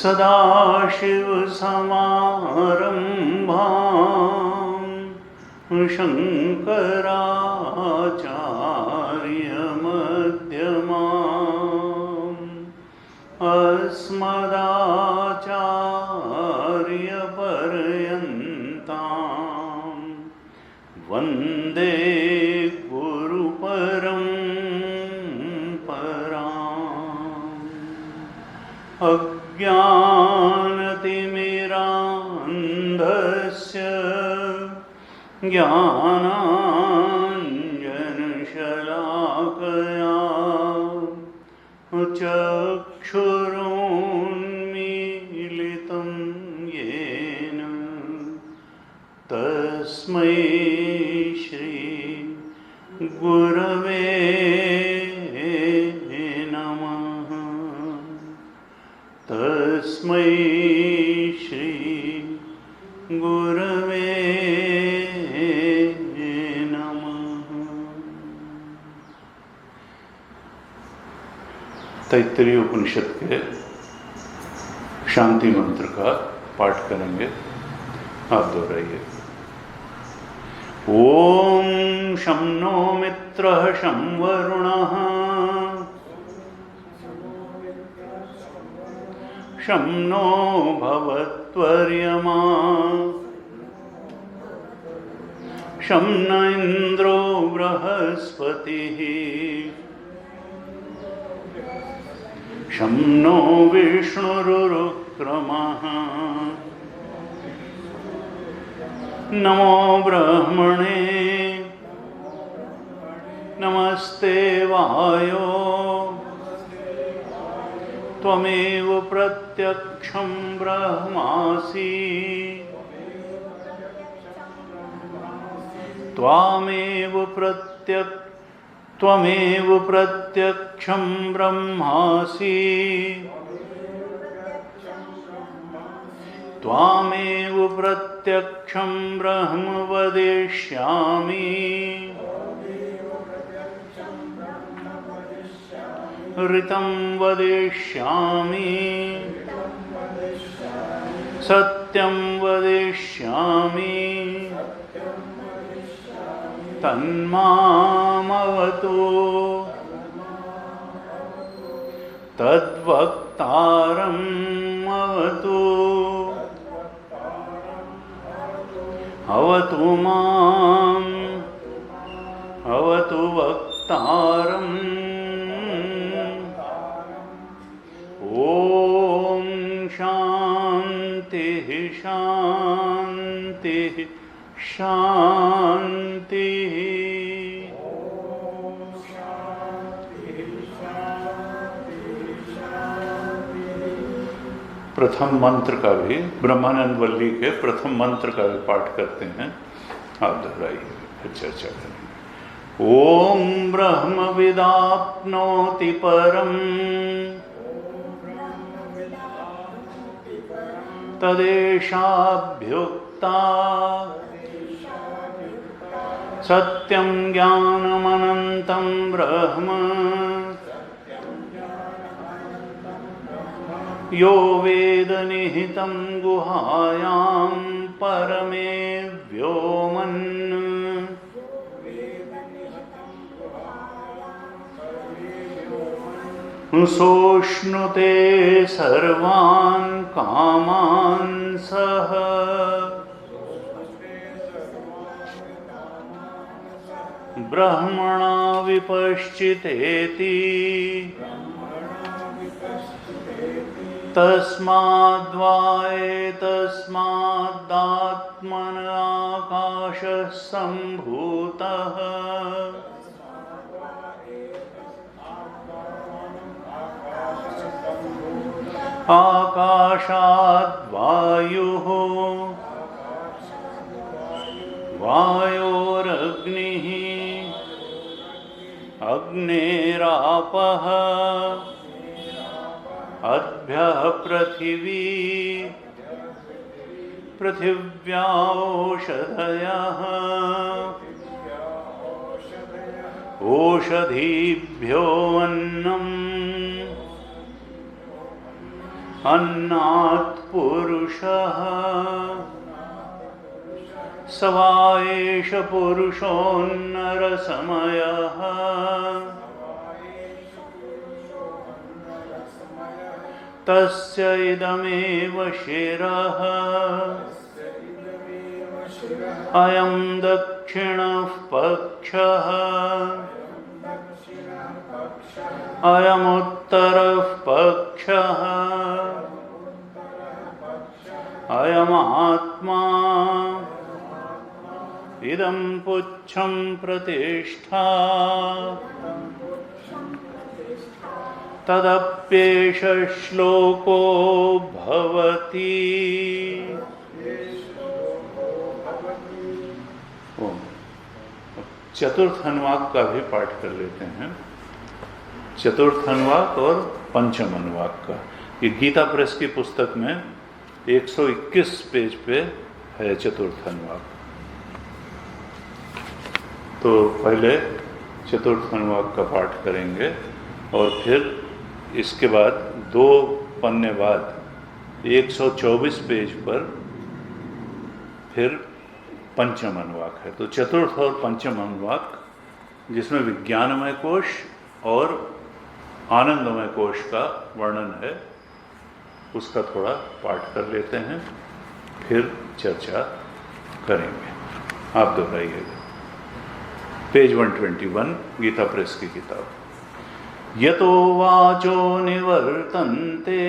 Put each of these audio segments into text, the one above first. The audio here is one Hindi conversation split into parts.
सदाशिवसमारम्भां शङ्कराचार्यमध्यमाम् अस्मदाचार्यपर्यन्तां वन्दे गुरुपरम्पराम्। अज्ञानतिमिरान्धस्य ज्ञानाञ्जनशलाकया चक्षुरुन्मीलितं येन तस्मै श्री गुरवे नमः। तस्मै श्री गुरवे नमः। तैत्तरीय उपनिषद के शांति मंत्र का पाठ करेंगे, आप दोहराइए। ओम शं नो मित्रः शं वरुणः शं नो भवत्वर्यमा शं न इन्द्रो बृहस्पतिः शं नो विष्णुरुक्रमः। नमो ब्रह्मणे नमस्ते वायो त्वमेव प्रत्यक्षं ब्रह्मासि त्वमेव प्रत्यक्षं ब्रह्मासि त्वमेव प्रत्यक्षं ब्रह्म वदिष्यामि। ऋतं वदिष्यामि सत्यं वदिष्यामि तन्मामवतु। तद्वक्तारम् अवतु अवतु माम् अवतु वक्तारम्। ओम शांतिः शांतिः शांतिः। प्रथम मंत्र का भी, ब्रह्मानंद वल्ली के प्रथम मंत्र का भी पाठ करते हैं। आप दोहराइए, फिर चर्चा करेंगे। ओम ब्रह्म विदाप्नोति परम तदेशाभ्युक्ता सत्यं ज्ञानमनन्तं ब्रह्म यो वेद निहितं गुहायां परमे व्योमन् सोष्णुते सर्वान् कामान् सः ब्रह्मणा विपश्चितेति तस्माद्वा एतस्मादात्मन आकाशः सम्भूतः आकाशाद् वायुः वायोरग्निः अग्नेरापः अद्भ्यः पृथिवी पृथिव्या ओषधयः ओषधीभ्यो अन्नम् अन्नात् पुरुषः स वा एष पुरुषोन्नरसमयः तस्य इदमेव शिरः अयं दक्षिणः पक्षः अयमुत्तरः पक्षः अयमात्मा इदं पुच्छं प्रतिष्ठा तदप्येष श्लोको भवति। चतुर्थ अनुवाक का भी पाठ कर लेते हैं। चतुर्थ अनुवाक और पंचम अनुवाक का, ये गीता प्रेस की पुस्तक में 121 पेज पे है चतुर्थ अनुवाक। तो पहले चतुर्थ अनुवाक का पाठ करेंगे और फिर इसके बाद 2 पन्ने बाद 124 पेज पर फिर पंचम अनुवाक है। तो चतुर्थ और पंचम अनुवाक, जिसमें विज्ञानमय कोश और आनंदमय कोश का वर्णन है, उसका थोड़ा पाठ कर लेते हैं, फिर चर्चा करेंगे। आप दोहराइएगा। पेज 121 गीता प्रेस की किताब। यतो वाचो निवर्तन्ते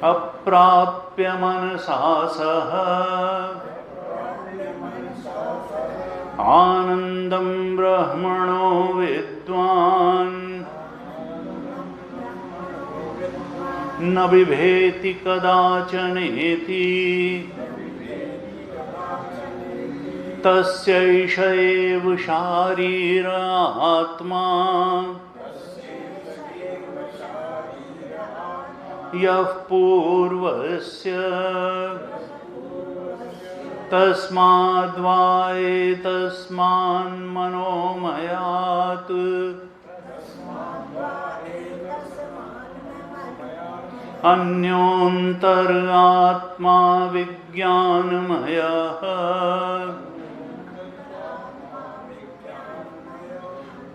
अप्राप्य मनसा सह आनंदं ब्रह्मणो विद्वान् न बिभेति कदाचनेति तस्यैष एव शारीर आत्मा यः पूर्वस्य तस्माद्वा एतस्मान्मनोमयात् अन्योऽन्तरात्मा विज्ञानमयः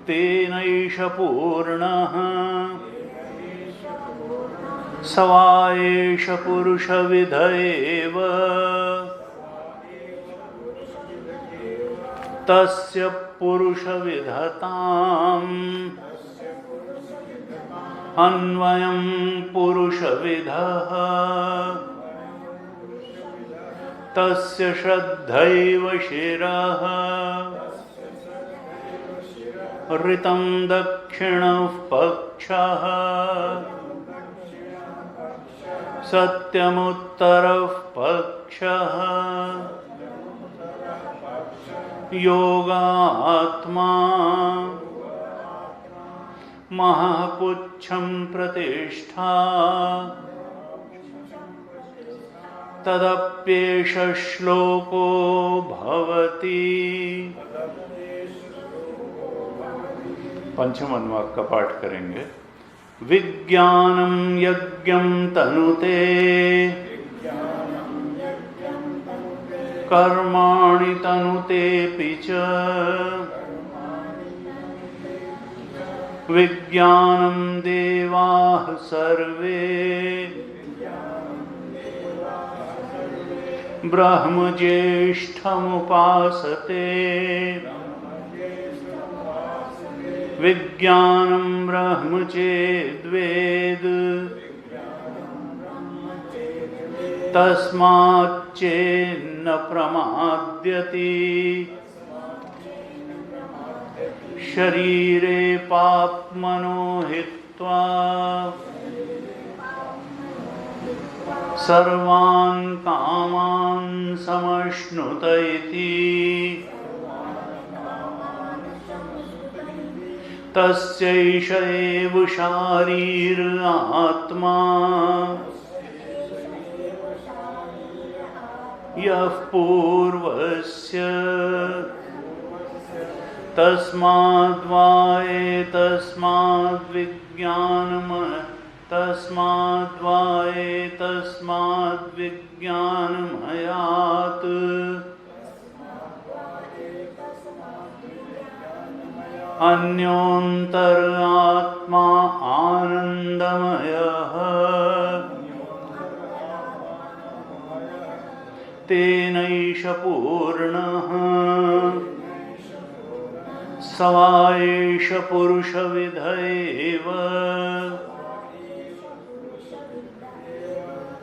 तेनैष पूर्णः स वा एष पुरुषविद एव तस्य पुरुषविधताम् अन्वयं पुरुषविदः तस्य श्रद्धैव शिरः ऋतं दक्षिणमुत्तरं दक्षिणः पक्षः सत्यमुत्तरः पक्षः योगात्मा महापुच्छं प्रतिष्ठा तदप्येष श्लोको भवति। पंचम अनुवाक का पाठ करेंगे। विज्ञानम यज्ञम तनुते कर्माणि तनुतेऽपि च विज्ञानम देवाः सर्वे ब्रह्मज्येष्ठमुपासते विज्ञानं ब्रह्म चेद्वेद तस्माच्चेन्न प्रमाद्यति शरीरे पाप्मनो हित्वा सर्वान् कामान् समश्नुत इति तस्यैष एव शारीर आत्मा यः पूर्वस्य तस्माद्वा एतस्माद्विज्ञानमयात् अन्योन्तरात्मा आनन्दमयः तेनैष पूर्णः स वा एष पुरुषविद एव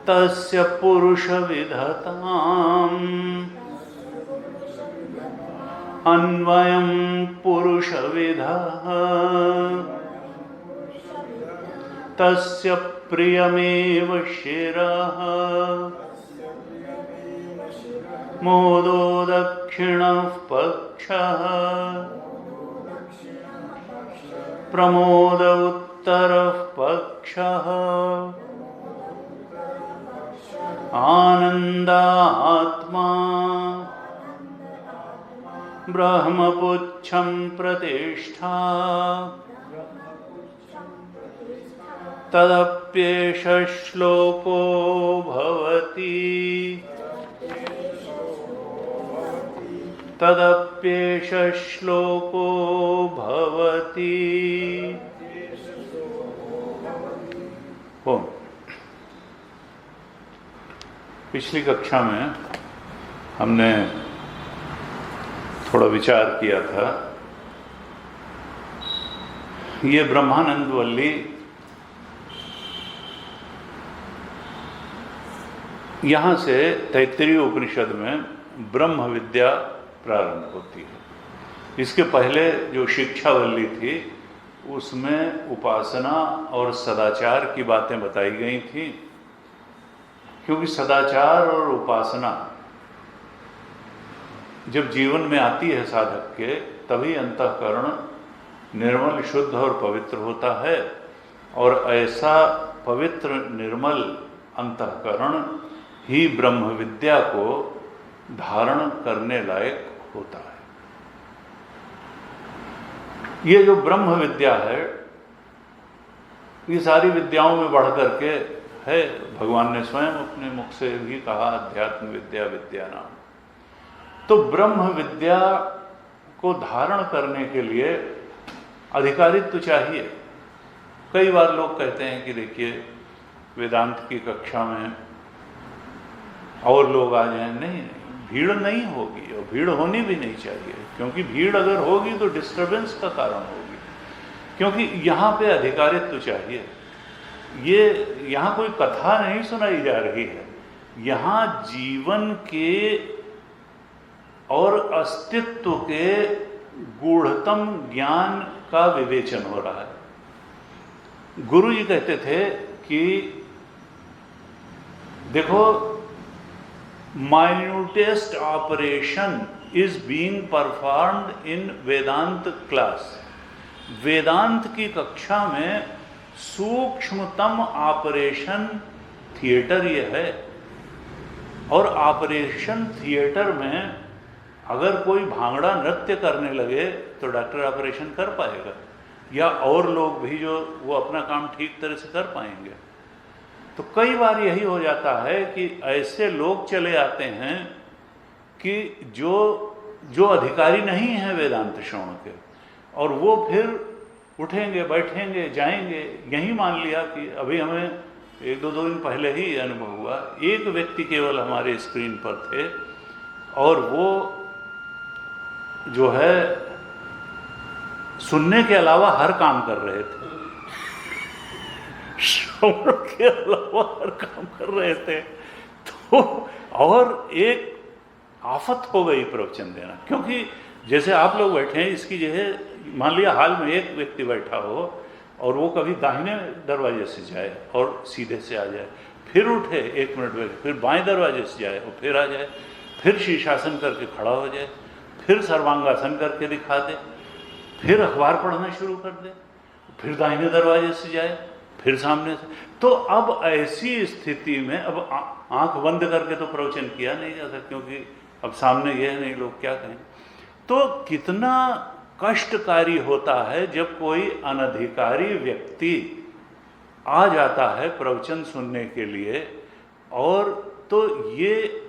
तस्य पुरुषविदताम् अन्वयं पुरुषविदः तस्य प्रियमेव शिरः मोदो दक्षिणः पक्षः प्रमोद उत्तरः पक्षः आनन्दात्मा ब्रह्मपुच्छं प्रतिष्ठा तदप्येष श्लोको भवति तदप्येष श्लोको भवति। पिछली कक्षा में हमने थोड़ा विचार किया था। ये ब्रह्मानंद वल्ली यहाँ से तैत्तिरीय उपनिषद में ब्रह्म विद्या प्रारंभ होती है। इसके पहले जो शिक्षावल्ली थी उसमें उपासना और सदाचार की बातें बताई गई थी, क्योंकि सदाचार और उपासना जब जीवन में आती है साधक के, तभी अंतःकरण निर्मल शुद्ध और पवित्र होता है, और ऐसा पवित्र निर्मल अंतःकरण ही ब्रह्म विद्या को धारण करने लायक होता है। ये जो ब्रह्म विद्या है, ये सारी विद्याओं में बढ़ करके है। भगवान ने स्वयं अपने मुख से भी कहा अध्यात्म विद्या विद्या नाम। तो ब्रह्म विद्या को धारण करने के लिए अधिकारित्व चाहिए। कई बार लोग कहते हैं कि देखिए वेदांत की कक्षा में और लोग आ जाएं। नहीं, भीड़ नहीं होगी, और भीड़ होनी भी नहीं चाहिए, क्योंकि भीड़ अगर होगी तो डिस्टर्बेंस का कारण होगी। क्योंकि यहाँ पे अधिकारित्व चाहिए। ये यहाँ कोई कथा नहीं सुनाई जा रही है, यहाँ जीवन के और अस्तित्व के गूढ़तम ज्ञान का विवेचन हो रहा है। गुरु जी कहते थे कि देखो, minutest operation is being performed in Vedant class. Vedant की कक्षा में सूक्ष्मतम ऑपरेशन थिएटर ये है, और ऑपरेशन थिएटर में अगर कोई भांगड़ा नृत्य करने लगे तो डॉक्टर ऑपरेशन कर पाएगा, या और लोग भी जो वो अपना काम ठीक तरह से कर पाएंगे। तो कई बार यही हो जाता है कि ऐसे लोग चले आते हैं कि जो अधिकारी नहीं हैं वेदांत श्रवण के, और वो फिर उठेंगे, बैठेंगे, जाएंगे। यही मान लिया कि अभी हमें 1-2 दिन पहले ही अनुभव हुआ, एक व्यक्ति केवल हमारे स्क्रीन पर थे, और वो जो है सुनने के अलावा हर काम कर रहे थे, श्रवण के अलावा हर काम कर रहे थे। तो और एक आफत हो गई प्रवचन देना, क्योंकि जैसे आप लोग बैठे हैं, इसकी जो है मान लिया हाल में एक व्यक्ति बैठा हो और वो कभी दाहिने दरवाजे से जाए और सीधे से आ जाए, फिर उठे 1 मिनट बैठे, फिर बाएं दरवाजे से जाए और फिर आ जाए, फिर शीर्षासन करके खड़ा हो जाए, फिर सर्वांगासन करके दिखा दे, फिर अखबार पढ़ना शुरू कर दे, फिर दाहिने दरवाजे से जाए, फिर सामने से। तो अब ऐसी स्थिति में अब आंख बंद करके तो प्रवचन किया नहीं जाता, क्योंकि अब सामने ये नहीं, लोग क्या कहें। तो कितना कष्टकारी होता है जब कोई अनधिकारी व्यक्ति आ जाता है प्रवचन सुनने के लिए, और तो ये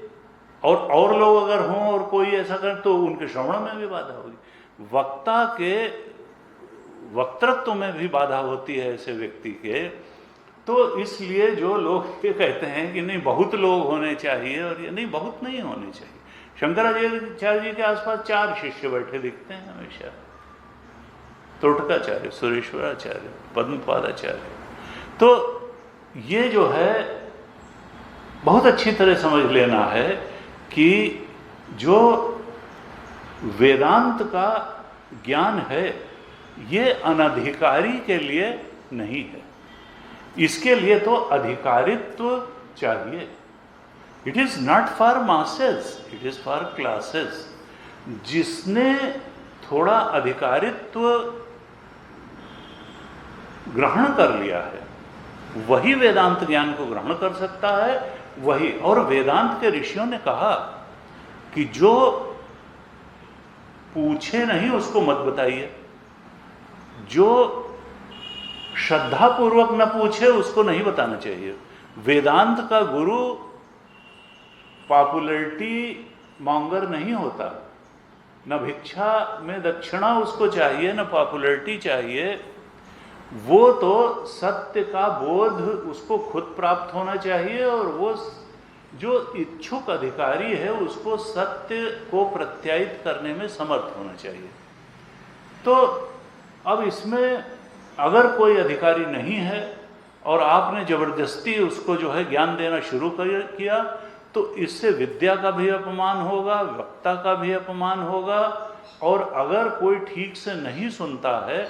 और लोग अगर हों और कोई ऐसा करे तो उनके श्रवण में भी बाधा होगी, वक्ता के वक्तृत्व में भी बाधा होती है ऐसे व्यक्ति के। तो इसलिए जो लोग ये कहते हैं कि नहीं बहुत लोग होने चाहिए, और ये नहीं, बहुत नहीं होने चाहिए। शंकराचार्य जी के आसपास 4 शिष्य बैठे दिखते हैं हमेशा, तोटकाचार्य, सुरेश्वराचार्य, पद्मपादाचार्य। तो ये जो है बहुत अच्छी तरह समझ लेना है कि जो वेदांत का ज्ञान है ये अनधिकारी के लिए नहीं है, इसके लिए तो अधिकारित्व चाहिए। It is not for masses, it is for classes. जिसने थोड़ा अधिकारित्व ग्रहण कर लिया है वही वेदांत ज्ञान को ग्रहण कर सकता है, वही। और वेदांत के ऋषियों ने कहा कि जो पूछे नहीं उसको मत बताइए, जो श्रद्धापूर्वक न पूछे उसको नहीं बताना चाहिए। वेदांत का गुरु पॉपुलैरिटी मॉन्गर नहीं होता, न भिक्षा में दक्षिणा उसको चाहिए, न पॉपुलैरिटी चाहिए। वो तो सत्य का बोध उसको खुद प्राप्त होना चाहिए, और वो जो इच्छुक अधिकारी है उसको सत्य को प्रत्यायित करने में समर्थ होना चाहिए। तो अब इसमें अगर कोई अधिकारी नहीं है और आपने जबरदस्ती उसको जो है ज्ञान देना शुरू किया, तो इससे विद्या का भी अपमान होगा, वक्ता का भी अपमान होगा। और अगर कोई ठीक से नहीं सुनता है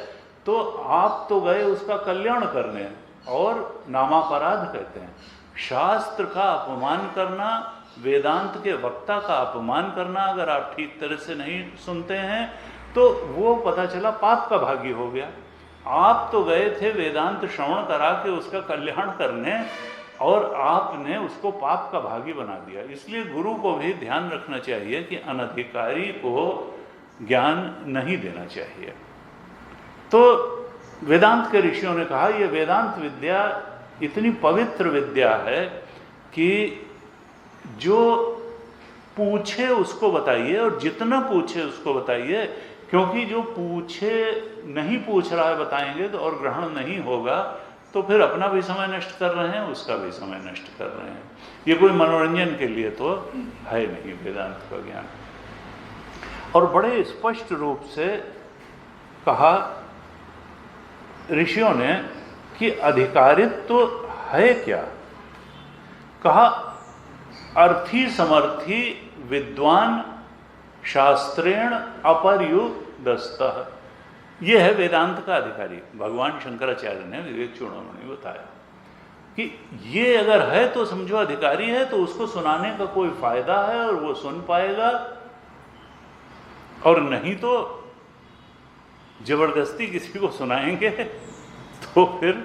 तो आप तो गए उसका कल्याण करने, और नामापराध कहते हैं। शास्त्र का अपमान करना, वेदांत के वक्ता का अपमान करना, अगर आप ठीक तरह से नहीं सुनते हैं तो वो पता चला पाप का भागी हो गया। आप तो गए थे वेदांत श्रवण करा के उसका कल्याण करने, और आपने उसको पाप का भागी बना दिया। इसलिए गुरु को भी ध्यान रखना चाहिए कि अनधिकारी को ज्ञान नहीं देना चाहिए। तो वेदांत के ऋषियों ने कहा यह वेदांत विद्या इतनी पवित्र विद्या है कि जो पूछे उसको बताइए, और जितना पूछे उसको बताइए, क्योंकि जो पूछे नहीं पूछ रहा है बताएंगे तो और ग्रहण नहीं होगा तो फिर अपना भी समय नष्ट कर रहे हैं, उसका भी समय नष्ट कर रहे हैं। ये कोई मनोरंजन के लिए तो है नहीं वेदांत का ज्ञान। और बड़े स्पष्ट रूप से कहा ऋषियों ने कि अधिकारित्व है क्या। कहा अर्थी समर्थी विद्वान शास्त्रेण अपर्युदस्तः। ये है वेदांत का अधिकारी। भगवान शंकराचार्य ने विवेक चूड़ामणि बताया कि ये अगर है तो समझो अधिकारी है, तो उसको सुनाने का कोई फायदा है और वो सुन पाएगा, और नहीं तो जबरदस्ती किसी को सुनाएंगे तो फिर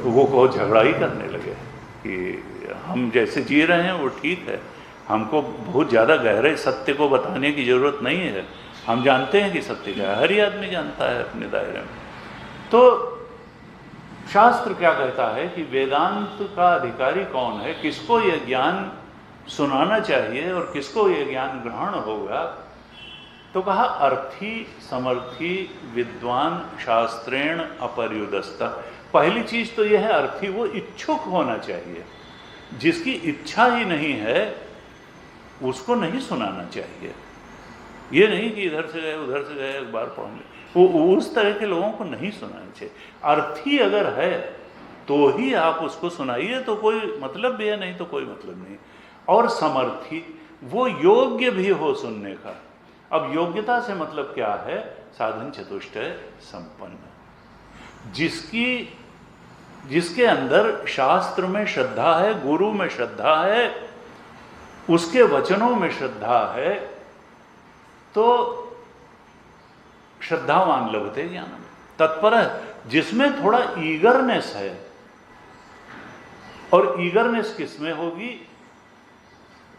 वो झगड़ा ही करने लगे कि हम जैसे जी रहे हैं वो ठीक है, हमको बहुत ज़्यादा गहरे सत्य को बताने की ज़रूरत नहीं है, हम जानते हैं कि सत्य क्या है, हर ही आदमी जानता है अपने दायरे में। तो शास्त्र क्या कहता है कि वेदांत का अधिकारी कौन है, किसको यह ज्ञान सुनाना चाहिए और किसको यह ज्ञान ग्रहण होगा। तो कहा अर्थी समर्थी विद्वान शास्त्रेण अपर्युदस्ता। पहली चीज तो यह है अर्थी, वो इच्छुक होना चाहिए। जिसकी इच्छा ही नहीं है उसको नहीं सुनाना चाहिए। ये नहीं कि इधर से गए उधर से गए एक बार पढ़ ले, वो उस तरह के लोगों को नहीं सुनाना चाहिए। अर्थी अगर है तो ही आप उसको सुनाइए, तो कोई मतलब भी है, नहीं तो कोई मतलब नहीं। और समर्थी, वो योग्य भी हो सुनने का। अब योग्यता से मतलब क्या है, साधन चतुष्टय संपन्न, जिसके अंदर शास्त्र में श्रद्धा है, गुरु में श्रद्धा है, उसके वचनों में श्रद्धा है, तो श्रद्धावान लभते ज्ञानम। तत्पर है, जिसमें थोड़ा ईगरनेस है। और ईगरनेस किसमें होगी,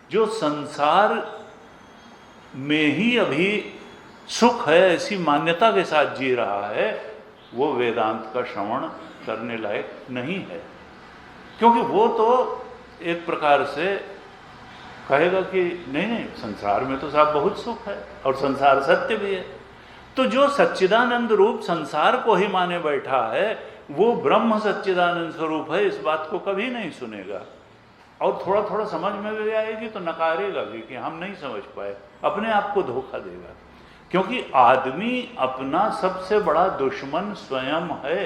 जो संसार में ही अभी सुख है ऐसी मान्यता के साथ जी रहा है, वो वेदांत का श्रवण करने लायक नहीं है। क्योंकि वो तो एक प्रकार से कहेगा कि नहीं संसार में तो साहब बहुत सुख है और संसार सत्य भी है। तो जो सच्चिदानंद रूप संसार को ही माने बैठा है, वो ब्रह्म सच्चिदानंद स्वरूप है, इस बात को कभी नहीं सुनेगा। और थोड़ा थोड़ा समझ में भी आएगी तो नकारेगा भी कि हम नहीं समझ पाए, अपने आप को धोखा देगा। क्योंकि आदमी अपना सबसे बड़ा दुश्मन स्वयं है।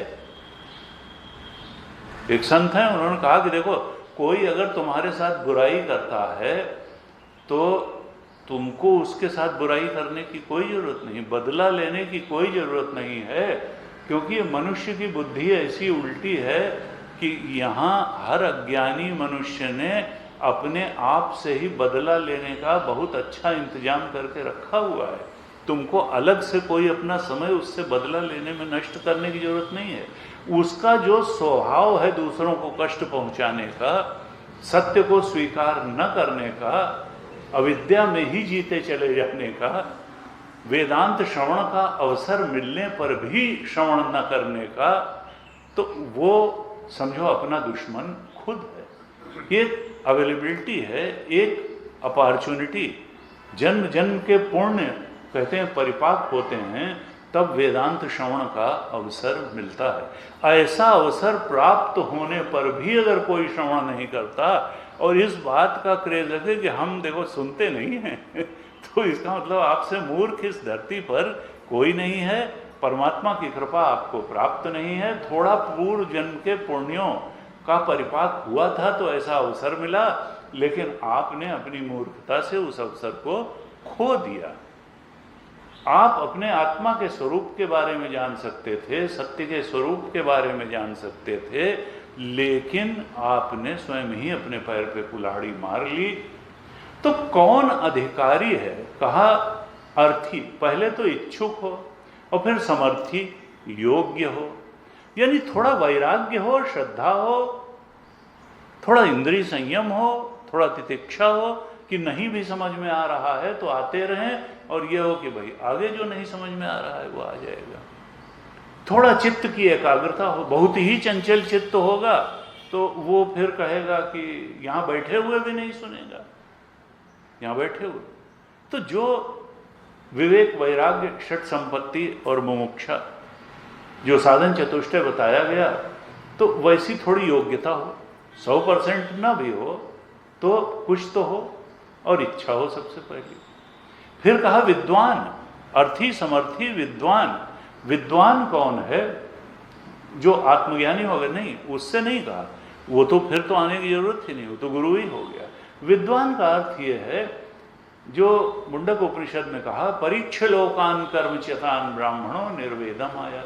एक संत है, उन्होंने कहा कि देखो, कोई अगर तुम्हारे साथ बुराई करता है तो तुमको उसके साथ बुराई करने की कोई जरूरत नहीं, बदला लेने की कोई जरूरत नहीं है। क्योंकि मनुष्य की बुद्धि ऐसी उल्टी है कि यहाँ हर अज्ञानी मनुष्य ने अपने आप से ही बदला लेने का बहुत अच्छा इंतजाम करके रखा हुआ है। तुमको अलग से कोई अपना समय उससे बदला लेने में नष्ट करने की जरूरत नहीं है। उसका जो स्वभाव है दूसरों को कष्ट पहुंचाने का, सत्य को स्वीकार न करने का, अविद्या में ही जीते चले जाने का, वेदांत श्रवण का अवसर मिलने पर भी श्रवण न करने का, तो वो समझो अपना दुश्मन खुद है। एक अवेलेबिलिटी है, एक अपॉर्चुनिटी। जन्म जन्म के पुण्य कहते हैं परिपाक होते हैं, तब वेदांत श्रवण का अवसर मिलता है। ऐसा अवसर प्राप्त होने पर भी अगर कोई श्रवण नहीं करता और इस बात का क्रेज रखे कि हम देखो सुनते नहीं हैं तो इसका मतलब आपसे मूर्ख इस धरती पर कोई नहीं है, परमात्मा की कृपा आपको प्राप्त नहीं है। थोड़ा पूर्व जन्म के पुण्यों का परिपाक हुआ था तो ऐसा अवसर मिला, लेकिन आपने अपनी मूर्खता से उस अवसर को खो दिया। आप अपने आत्मा के स्वरूप के बारे में जान सकते थे, सत्य के स्वरूप के बारे में जान सकते थे, लेकिन आपने स्वयं ही अपने पैर पे कुल्हाड़ी मार ली। तो कौन अधिकारी है, कहा अर्थी, पहले तो इच्छुक हो और फिर समर्थी, योग्य हो, यानी थोड़ा वैराग्य हो, श्रद्धा हो, थोड़ा इंद्रिय संयम हो, थोड़ा तितिक्षा हो कि नहीं भी समझ में आ रहा है तो आते रहें, और ये हो कि भाई आगे जो नहीं समझ में आ रहा है वो आ जाएगा। थोड़ा चित्त की एकाग्रता हो, बहुत ही चंचल चित्त होगा तो वो फिर कहेगा कि यहाँ बैठे हुए भी नहीं सुनेगा, यहाँ बैठे हुए। तो जो विवेक वैराग्य षट संपत्ति और मुमुक्षा जो साधन चतुष्टय बताया गया, तो वैसी थोड़ी योग्यता हो, 100% ना भी हो तो कुछ तो हो, और इच्छा हो सबसे पहले। फिर कहा विद्वान, अर्थी समर्थी विद्वान। विद्वान कौन है, जो आत्मज्ञानी होगा, नहीं उससे नहीं कहा, वो तो फिर तो आने की जरूरत ही नहीं, वो तो गुरु ही हो गया। विद्वान का अर्थ ये है जो मुंडक उपनिषद में कहा, परीक्ष लोकान कर्म चेतान ब्राह्मणों निर्वेदम आया।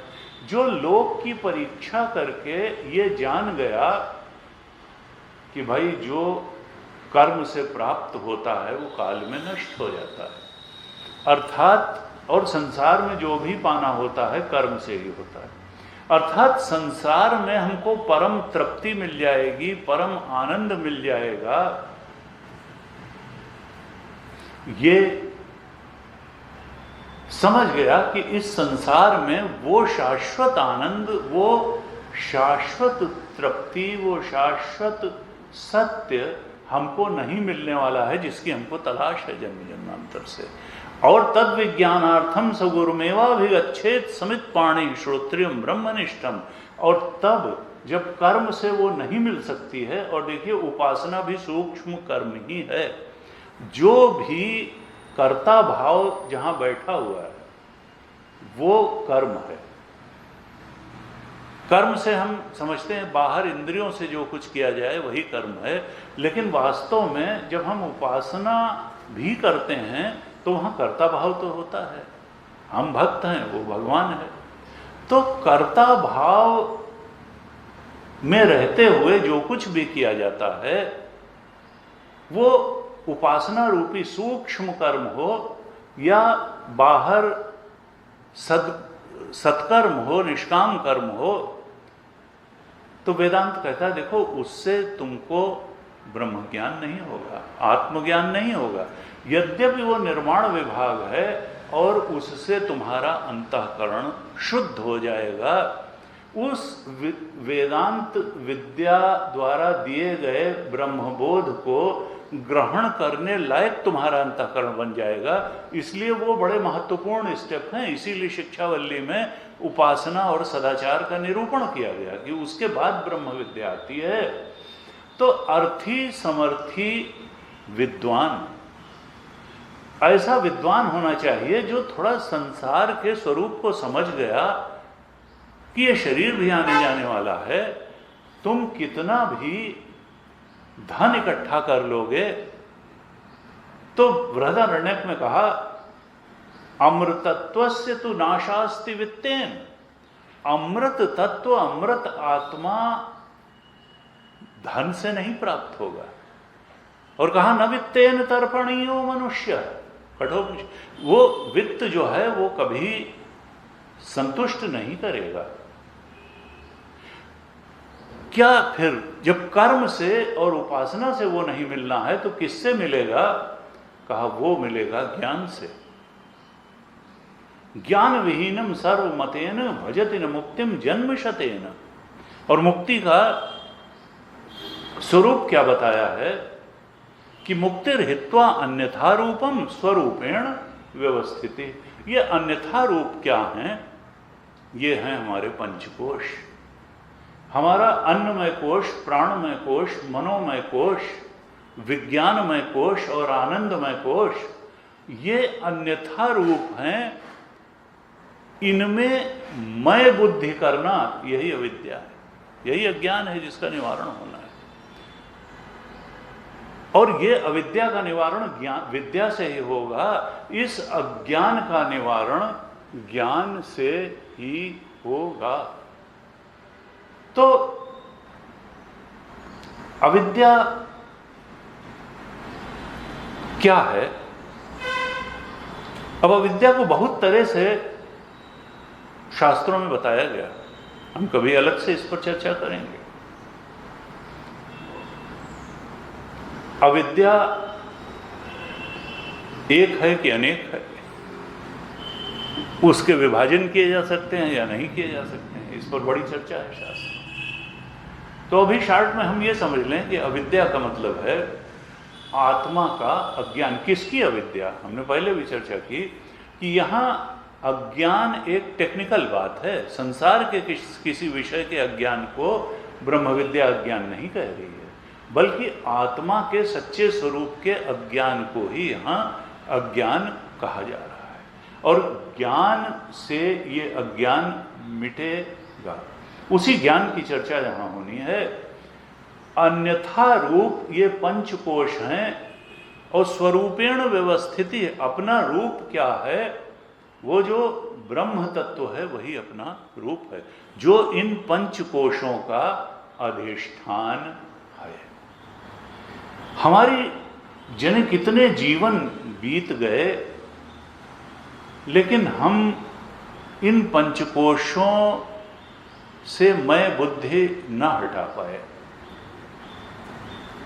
जो लोक की परीक्षा करके ये जान गया कि भाई जो कर्म से प्राप्त होता है वो काल में नष्ट हो जाता है, अर्थात और संसार में जो भी पाना होता है कर्म से ही होता है, अर्थात संसार में हमको परम तृप्ति मिल जाएगी, परम आनंद मिल जाएगा, ये समझ गया कि इस संसार में वो शाश्वत आनंद, वो शाश्वत तृप्ति, वो शाश्वत सत्य हमको नहीं मिलने वाला है जिसकी हमको तलाश है जन्म जन्मांतर से। और तद विज्ञानार्थम स गुरुमेवाभिगच्छेत समित पाणि श्रोत्रियम ब्रह्मनिष्ठम। और तब जब कर्म से वो नहीं मिल सकती है, और देखिए उपासना भी सूक्ष्म कर्म ही है, जो भी कर्ता भाव जहां बैठा हुआ है वो कर्म है। कर्म से हम समझते हैं बाहर इंद्रियों से जो कुछ किया जाए वही कर्म है, लेकिन वास्तव में जब हम उपासना भी करते हैं तो वहां कर्ता भाव तो होता है। हम भक्त हैं, वो भगवान है, तो कर्ता भाव में रहते हुए जो कुछ भी किया जाता है वो उपासना रूपी सूक्ष्म कर्म हो या बाहर सत्कर्म हो, निष्काम कर्म हो, तो वेदांत कहता है देखो उससे तुमको ब्रह्म ज्ञान नहीं होगा, आत्मज्ञान नहीं होगा। यद्यपि वो निर्माण विभाग है और उससे तुम्हारा अंतःकरण शुद्ध हो जाएगा, उस वेदांत विद्या द्वारा दिए गए ब्रह्मबोध को ग्रहण करने लायक तुम्हारा अंतःकरण बन जाएगा। इसलिए वो बड़े महत्वपूर्ण स्टेप हैं। इसीलिए शिक्षावल्ली में उपासना और सदाचार का निरूपण किया गया कि उसके बाद ब्रह्म विद्या आती है। तो अर्थी समर्थी विद्वान, ऐसा विद्वान होना चाहिए जो थोड़ा संसार के स्वरूप को समझ गया कि ये शरीर भी आने जाने वाला है। तुम कितना भी धन इकट्ठा कर लोगे, तो बृहदारण्यक में कहा अमृतत्वस्य तु नाशास्ति वित्तेन। अमृत तत्व, अमृत आत्मा धन से नहीं प्राप्त होगा। और कहा न वित्तेन तर्पणीयो मनुष्य, कठोर। वो वित्त जो है वो कभी संतुष्ट नहीं करेगा। क्या फिर जब कर्म से और उपासना से वो नहीं मिलना है तो किससे मिलेगा? कहा वो मिलेगा ज्ञान से। ज्ञान विहीनम सर्वमतेन भजति न मुक्तिम जन्म शतेन। और मुक्ति का स्वरूप क्या बताया है कि मुक्तिर हित्वा अन्यथा रूपम स्वरूपेण व्यवस्थिति। ये अन्यथा रूप क्या हैं? ये हैं हमारे पंचकोश, हमारा अन्नमय कोश, प्राणमय कोश, मनोमय कोश, विज्ञानमय कोश और आनंदमय कोश। ये अन्यथा रूप हैं। इनमें मय बुद्धि करना यही अविद्या है, यही अज्ञान है जिसका निवारण होना है। और ये अविद्या का निवारण ज्ञान विद्या से ही होगा। इस अज्ञान का निवारण ज्ञान से ही होगा। तो अविद्या क्या है? अब अविद्या को बहुत तरह से शास्त्रों में बताया गया, हम कभी अलग से इस पर चर्चा करेंगे। अविद्या एक है कि अनेक है, उसके विभाजन किए जा सकते हैं या नहीं किए जा सकते हैं, इस पर बड़ी चर्चा है शास्त्र। तो अभी शार्ट में हम ये समझ लें कि अविद्या का मतलब है आत्मा का अज्ञान। किसकी अविद्या? हमने पहले भी चर्चा की कि यहाँ अज्ञान एक टेक्निकल बात है। संसार के किसी विषय के अज्ञान को ब्रह्म विद्या अज्ञान नहीं कह रही है, बल्कि आत्मा के सच्चे स्वरूप के अज्ञान को ही यहाँ अज्ञान कहा जा रहा है। और ज्ञान से ये अज्ञान मिटेगा, उसी ज्ञान की चर्चा यहाँ होनी है। अन्यथा रूप ये पंचकोश हैं, और स्वरूपेण व्यवस्थिति, अपना रूप क्या है, वो जो ब्रह्म तत्व है वही अपना रूप है, जो इन पंचकोशों का अधिष्ठान है। हमारी जने कितने जीवन बीत गए, लेकिन हम इन पंचकोशों से मैं बुद्धि न हटा पाए।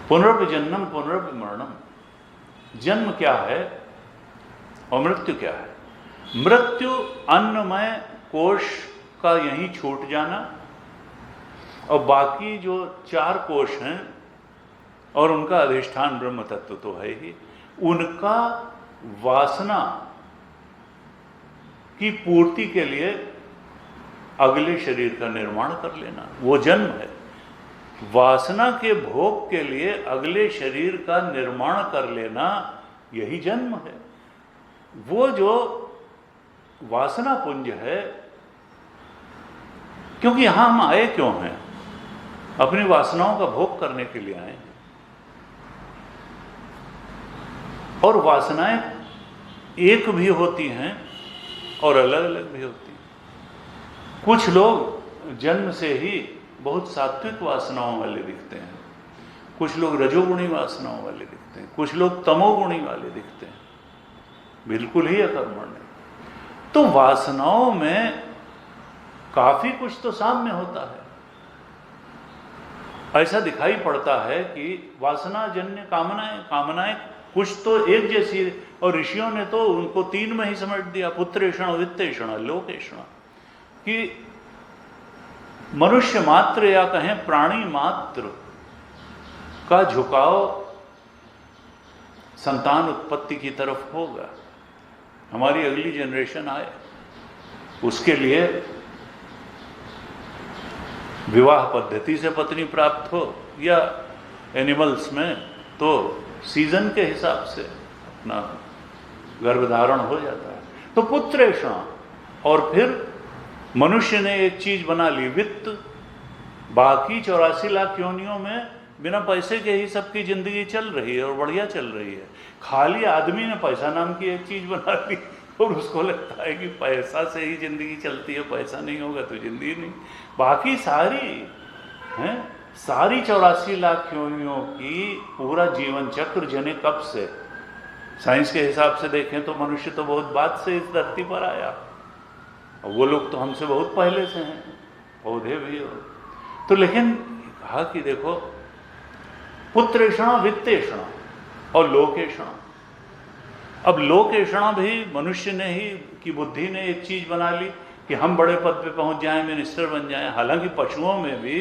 पुनर्जन्म पुनर्मरणम, जन्म क्या है और मृत्यु क्या है? मृत्यु अन्नमय कोश का यहीं छूट जाना, और बाकी जो 4 कोश हैं और उनका अधिष्ठान ब्रह्म तत्व तो है ही, उनका वासना की पूर्ति के लिए अगले शरीर का निर्माण कर लेना, वो जन्म है। वासना के भोग के लिए अगले शरीर का निर्माण कर लेना, यही जन्म है। वो जो वासना पुंज है, क्योंकि यहां हम आए क्यों हैं? अपनी वासनाओं का भोग करने के लिए आए हैं। और वासनाएं एक भी होती हैं और अलग अलग भी होती हैं। कुछ लोग जन्म से ही बहुत सात्विक वासनाओं वाले दिखते हैं, कुछ लोग रजोगुणी वासनाओं वाले दिखते हैं, कुछ लोग तमोगुणी वाले दिखते हैं, बिल्कुल ही अकर्मण्य। तो वासनाओं में काफी कुछ तो साम्य होता है। ऐसा दिखाई पड़ता है कि वासना जन्य कामनाएं कुछ तो एक जैसी, और ऋषियों ने तो उनको 3 में ही समझ दिया, पुत्रेषण, वित्तेषण, लोकेषण, कि मनुष्य मात्र या कहें प्राणी मात्र का झुकाव संतान उत्पत्ति की तरफ होगा। हमारी अगली जनरेशन आए, उसके लिए विवाह पद्धति से पत्नी प्राप्त हो, या एनिमल्स में तो सीजन के हिसाब से अपना गर्भधारण हो जाता है। तो पुत्रेषण, और फिर मनुष्य ने एक चीज बना ली, वित्त। बाकी 84 लाख योनियों में बिना पैसे के ही सबकी जिंदगी चल रही है और बढ़िया चल रही है। खाली आदमी ने पैसा नाम की एक चीज बना ली और उसको लगता है कि पैसा से ही जिंदगी चलती है, पैसा नहीं होगा तो जिंदगी नहीं। बाकी सारी 84 लाख योनियों की पूरा जीवन चक्र जने कब से, साइंस के हिसाब से देखें तो मनुष्य तो बहुत बाद से इस धरती पर आया, और वो लोग तो हमसे बहुत पहले से हैं, पौधे भी हो। तो लेकिन कहा कि देखो, पुत्रेषण, वित्तेषण और लोकेषण। अब लोकेषण भी मनुष्य ने ही की बुद्धि ने एक चीज बना ली कि हम बड़े पद पे पहुंच जाएं, मिनिस्टर बन जाएं। हालांकि पशुओं में भी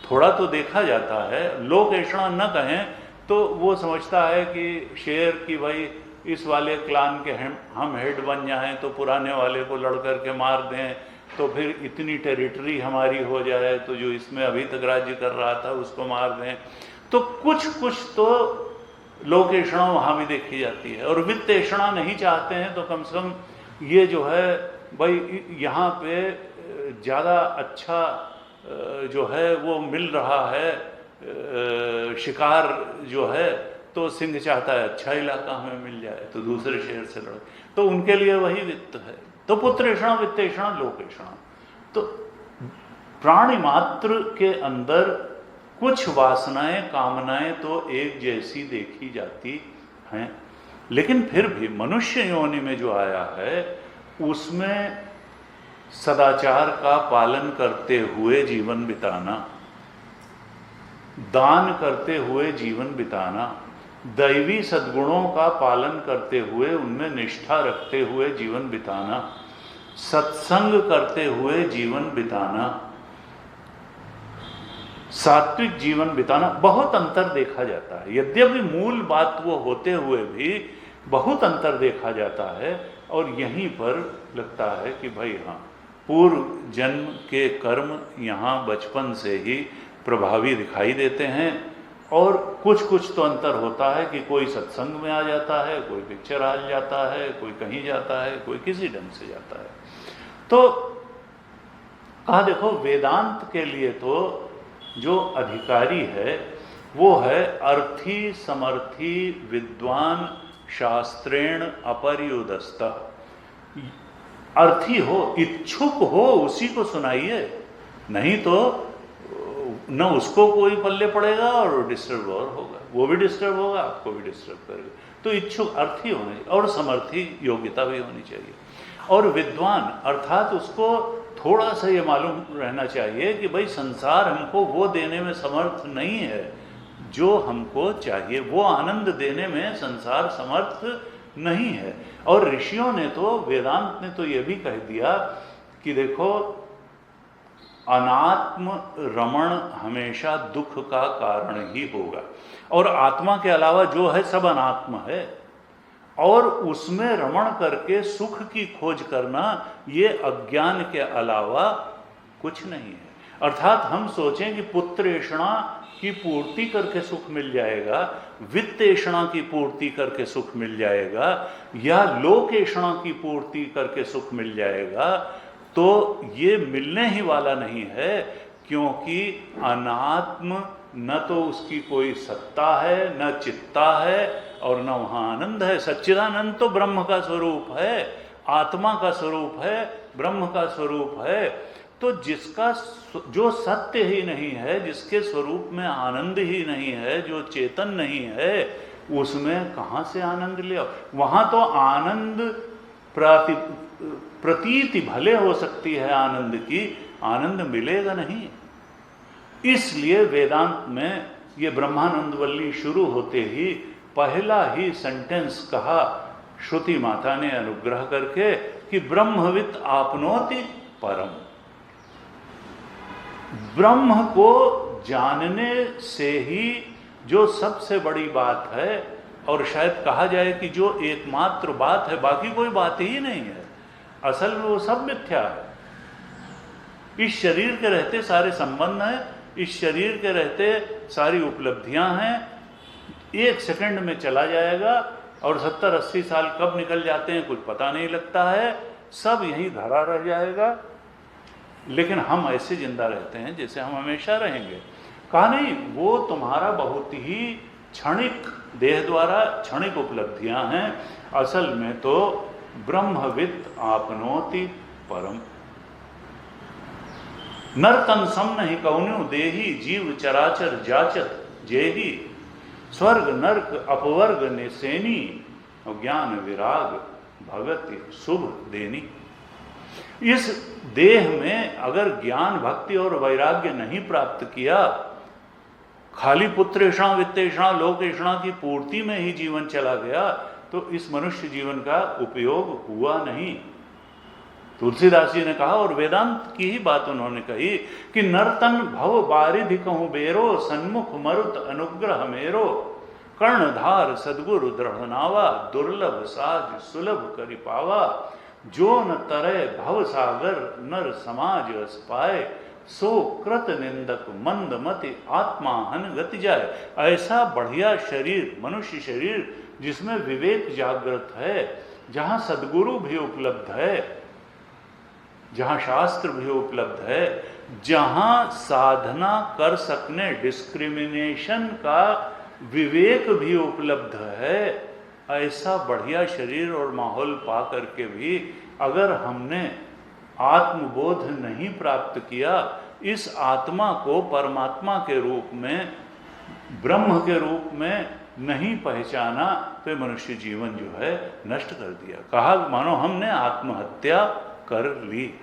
थोड़ा तो देखा जाता है। लोकेषण न कहें तो वो समझता है कि शेर की भाई इस वाले क्लान के हम हेड बन जाएं तो पुराने वाले को लड़ करके मार दें, तो फिर इतनी टेरिटरी हमारी हो जाए, तो जो इसमें अभी तक राज्य कर रहा था उसको मार दें। तो कुछ तो लोकेषणा वहाँ भी देखी जाती है। और वित्तेषणा नहीं चाहते हैं तो कम से कम ये जो है भाई यहाँ पे ज़्यादा अच्छा जो है वो मिल रहा है, शिकार जो है, तो सिंह चाहता है अच्छा इलाका हमें मिल जाए तो दूसरे शहर से लड़े, तो उनके लिए वही वित्त है। तो पुत्रेषण, वित्तेषण, लोकेषण। तो प्राणी मात्र के अंदर कुछ वासनाएं, कामनाएं तो एक जैसी देखी जाती हैं, लेकिन फिर भी मनुष्य योनि में जो आया है उसमें सदाचार का पालन करते हुए जीवन बिताना, दान करते हुए जीवन बिताना, दैवी सद्गुणों का पालन करते हुए उनमें निष्ठा रखते हुए जीवन बिताना, सत्संग करते हुए जीवन बिताना, सात्विक जीवन बिताना, बहुत अंतर देखा जाता है। यद्यपि मूल बात वो होते हुए भी बहुत अंतर देखा जाता है। और यहीं पर लगता है कि भाई हाँ, पूर्व जन्म के कर्म यहाँ बचपन से ही प्रभावी दिखाई देते हैं। और कुछ तो अंतर होता है कि कोई सत्संग में आ जाता है, कोई पिक्चर आ जाता है, कोई कहीं जाता है, कोई किसी ढंग से जाता है। तो कहा देखो, वेदांत के लिए तो जो अधिकारी है वो है अर्थी समर्थी विद्वान शास्त्रेण अपर्युदस्त। अर्थी हो, इच्छुक हो, उसी को सुनाइए, नहीं तो न उसको कोई पल्ले पड़ेगा और डिस्टर्ब और होगा, वो भी डिस्टर्ब होगा, आपको भी डिस्टर्ब करेगा। तो इच्छुक अर्थी होने और समर्थी योग्यता भी होनी चाहिए। और विद्वान अर्थात उसको थोड़ा सा ये मालूम रहना चाहिए कि भाई संसार हमको वो देने में समर्थ नहीं है जो हमको चाहिए, वो आनंद देने में संसार समर्थ नहीं है। और ऋषियों ने तो, वेदांत ने तो ये भी कह दिया कि देखो अनात्म रमण हमेशा दुख का कारण ही होगा, और आत्मा के अलावा जो है सब अनात्म है, और उसमें रमण करके सुख की खोज करना ये अज्ञान के अलावा कुछ नहीं है। अर्थात हम सोचें कि पुत्रेषणा की पूर्ति करके सुख मिल जाएगा, वित्तेषणा की पूर्ति करके सुख मिल जाएगा, या लोकेषणा की पूर्ति करके सुख मिल जाएगा, तो ये मिलने ही वाला नहीं है, क्योंकि अनात्म न तो उसकी कोई सत्ता है, न चित्ता है, और न वहाँ आनंद है। सच्चिदानंद तो ब्रह्म का स्वरूप है, आत्मा का स्वरूप है, ब्रह्म का स्वरूप है। तो जिसका जो सत्य ही नहीं है, जिसके स्वरूप में आनंद ही नहीं है, जो चेतन नहीं है, उसमें कहाँ से आनंद ले? वहाँ तो आनंद प्रतीति भले हो सकती है आनंद की, आनंद मिलेगा नहीं। इसलिए वेदांत में ये ब्रह्मानंद वल्ली शुरू होते ही पहला ही सेंटेंस कहा श्रुति माता ने अनुग्रह करके कि ब्रह्मवित् आपनोति परम। ब्रह्म को जानने से ही जो सबसे बड़ी बात है, और शायद कहा जाए कि जो एकमात्र बात है, बाकी कोई बात ही नहीं है, असल में वो सब मिथ्या है। इस शरीर के रहते सारे संबंध हैं, इस शरीर के रहते सारी उपलब्धियां हैं, एक सेकंड में चला जाएगा, और 70-80 साल कब निकल जाते हैं कुछ पता नहीं लगता है, सब यहीं धरा रह जाएगा। लेकिन हम ऐसे जिंदा रहते हैं जैसे हम हमेशा रहेंगे। कहा नहीं, वो तुम्हारा बहुत ही क्षणिक देह द्वारा क्षणिक उपलब्धियां हैं, असल में तो ब्रह्मवित् आपनोति परम। नर्तन सम नहीं कौनु देही जीव चराचर जाचत जेही, स्वर्ग नर्क अपवर्ग निसेनी, ज्ञान विराग भगति शुभ देनी। इस देह में अगर ज्ञान भक्ति और वैराग्य नहीं प्राप्त किया, खाली पुत्रेषणा वित्तेषणा लोकेषणा की पूर्ति में ही जीवन चला गया, तो इस मनुष्य जीवन का उपयोग हुआ नहीं। तुलसीदास जी ने कहा, और वेदांत की ही बात उन्होंने कही कि नर्तन भव बारिधि कहूं बेरो, सन्मुख मरुत अनुग्रह मेरो, कर्णधार सद्गुरु दृढ़नावा, दुर्लभ साज सुलभ करि पावा, जो न तरे भव सागर नर समाज अस पाए, सो कृत निंदक मंद मति आत्माहन गति जाए। ऐसा बढ़िया शरीर, मनुष्य शरीर, जिसमें विवेक जागृत है, जहाँ सद्गुरु भी उपलब्ध है, जहाँ शास्त्र भी उपलब्ध है, जहाँ साधना कर सकने डिस्क्रिमिनेशन का विवेक भी उपलब्ध है, ऐसा बढ़िया शरीर और माहौल पा करके भी अगर हमने आत्मबोध नहीं प्राप्त किया, इस आत्मा को परमात्मा के रूप में, ब्रह्म के रूप में नहीं पहचाना, तो मनुष्य जीवन जो है नष्ट कर दिया। कहा मानो हमने आत्महत्या कर ली।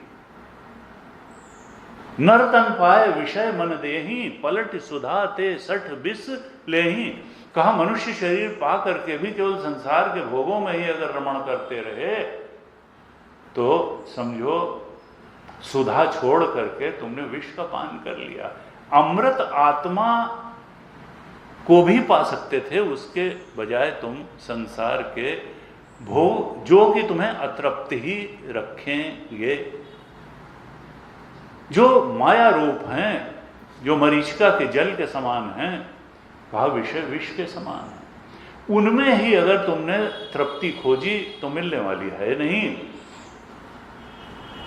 नर्तन पाए विषय मन देही, पलट सुधा ते सठ बिस लेही। कहा मनुष्य शरीर पा करके भी केवल संसार के भोगों में ही अगर रमण करते रहे, तो समझो सुधा छोड़ करके तुमने विष का पान कर लिया। अमृत आत्मा को भी पा सकते थे, उसके बजाय तुम संसार के भोग जो कि तुम्हें अतृप्त ही रखेंगे, जो माया रूप हैं, जो मरीचिका के जल के समान हैं, वह विषय विष के समान है। उनमें ही अगर तुमने तृप्ति खोजी तो मिलने वाली है नहीं।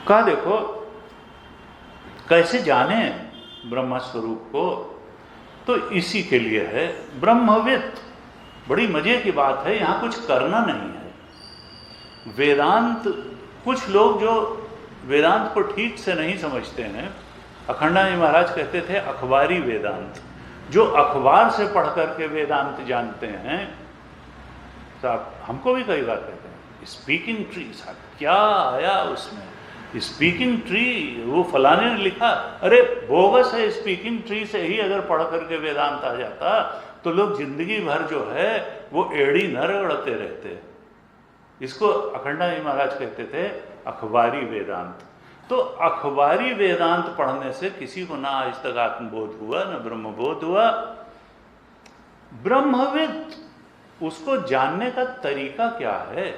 कहा देखो कैसे जाने ब्रह्म स्वरूप को। तो इसी के लिए है ब्रह्मविद। बड़ी मजे की बात है, यहां कुछ करना नहीं है। वेदांत, कुछ लोग जो वेदांत को ठीक से नहीं समझते हैं, अखंडानंद महाराज कहते थे अखबारी वेदांत, जो अखबार से पढ़ करके वेदांत जानते हैं। साहब हमको भी कई बार कहते हैं स्पीकिंग ट्री, साहब क्या आया उसमें, स्पीकिंग ट्री वो फलाने ने लिखा, अरे बोगस है। स्पीकिंग ट्री से ही अगर पढ़ करके वेदांत आ जाता तो लोग जिंदगी भर जो है वो एड़ी न रगड़ते रहते। इसको अखंडानंद महाराज कहते थे अखबारी वेदांत। तो अखबारी वेदांत पढ़ने से किसी को ना आज तक आत्मबोध हुआ, ना ब्रह्मबोध हुआ। ब्रह्मविद, उसको जानने का तरीका क्या है,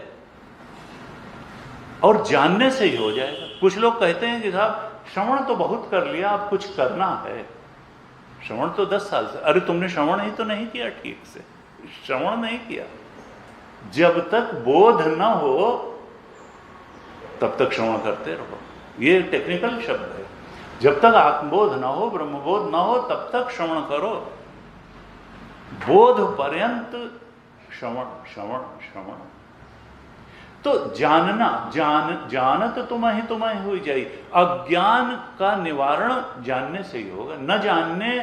और जानने से ही हो जाएगा। कुछ लोग कहते हैं कि साहब श्रवण तो बहुत कर लिया, अब कुछ करना है। श्रवण तो 10 साल से, अरे तुमने श्रवण ही तो नहीं किया ठीक से, श्रवण नहीं किया। जब तक बोध न हो तब तक श्रवण करते रहो, ये टेक्निकल शब्द है। जब तक आत्मबोध न हो, ब्रह्मबोध न हो, तब तक श्रवण करो। बोध पर्यंत श्रवण श्रवण श्रवण। तो जानना, जानत तुम्हें हुई जाई। अज्ञान का निवारण जानने से ही होगा। न जानने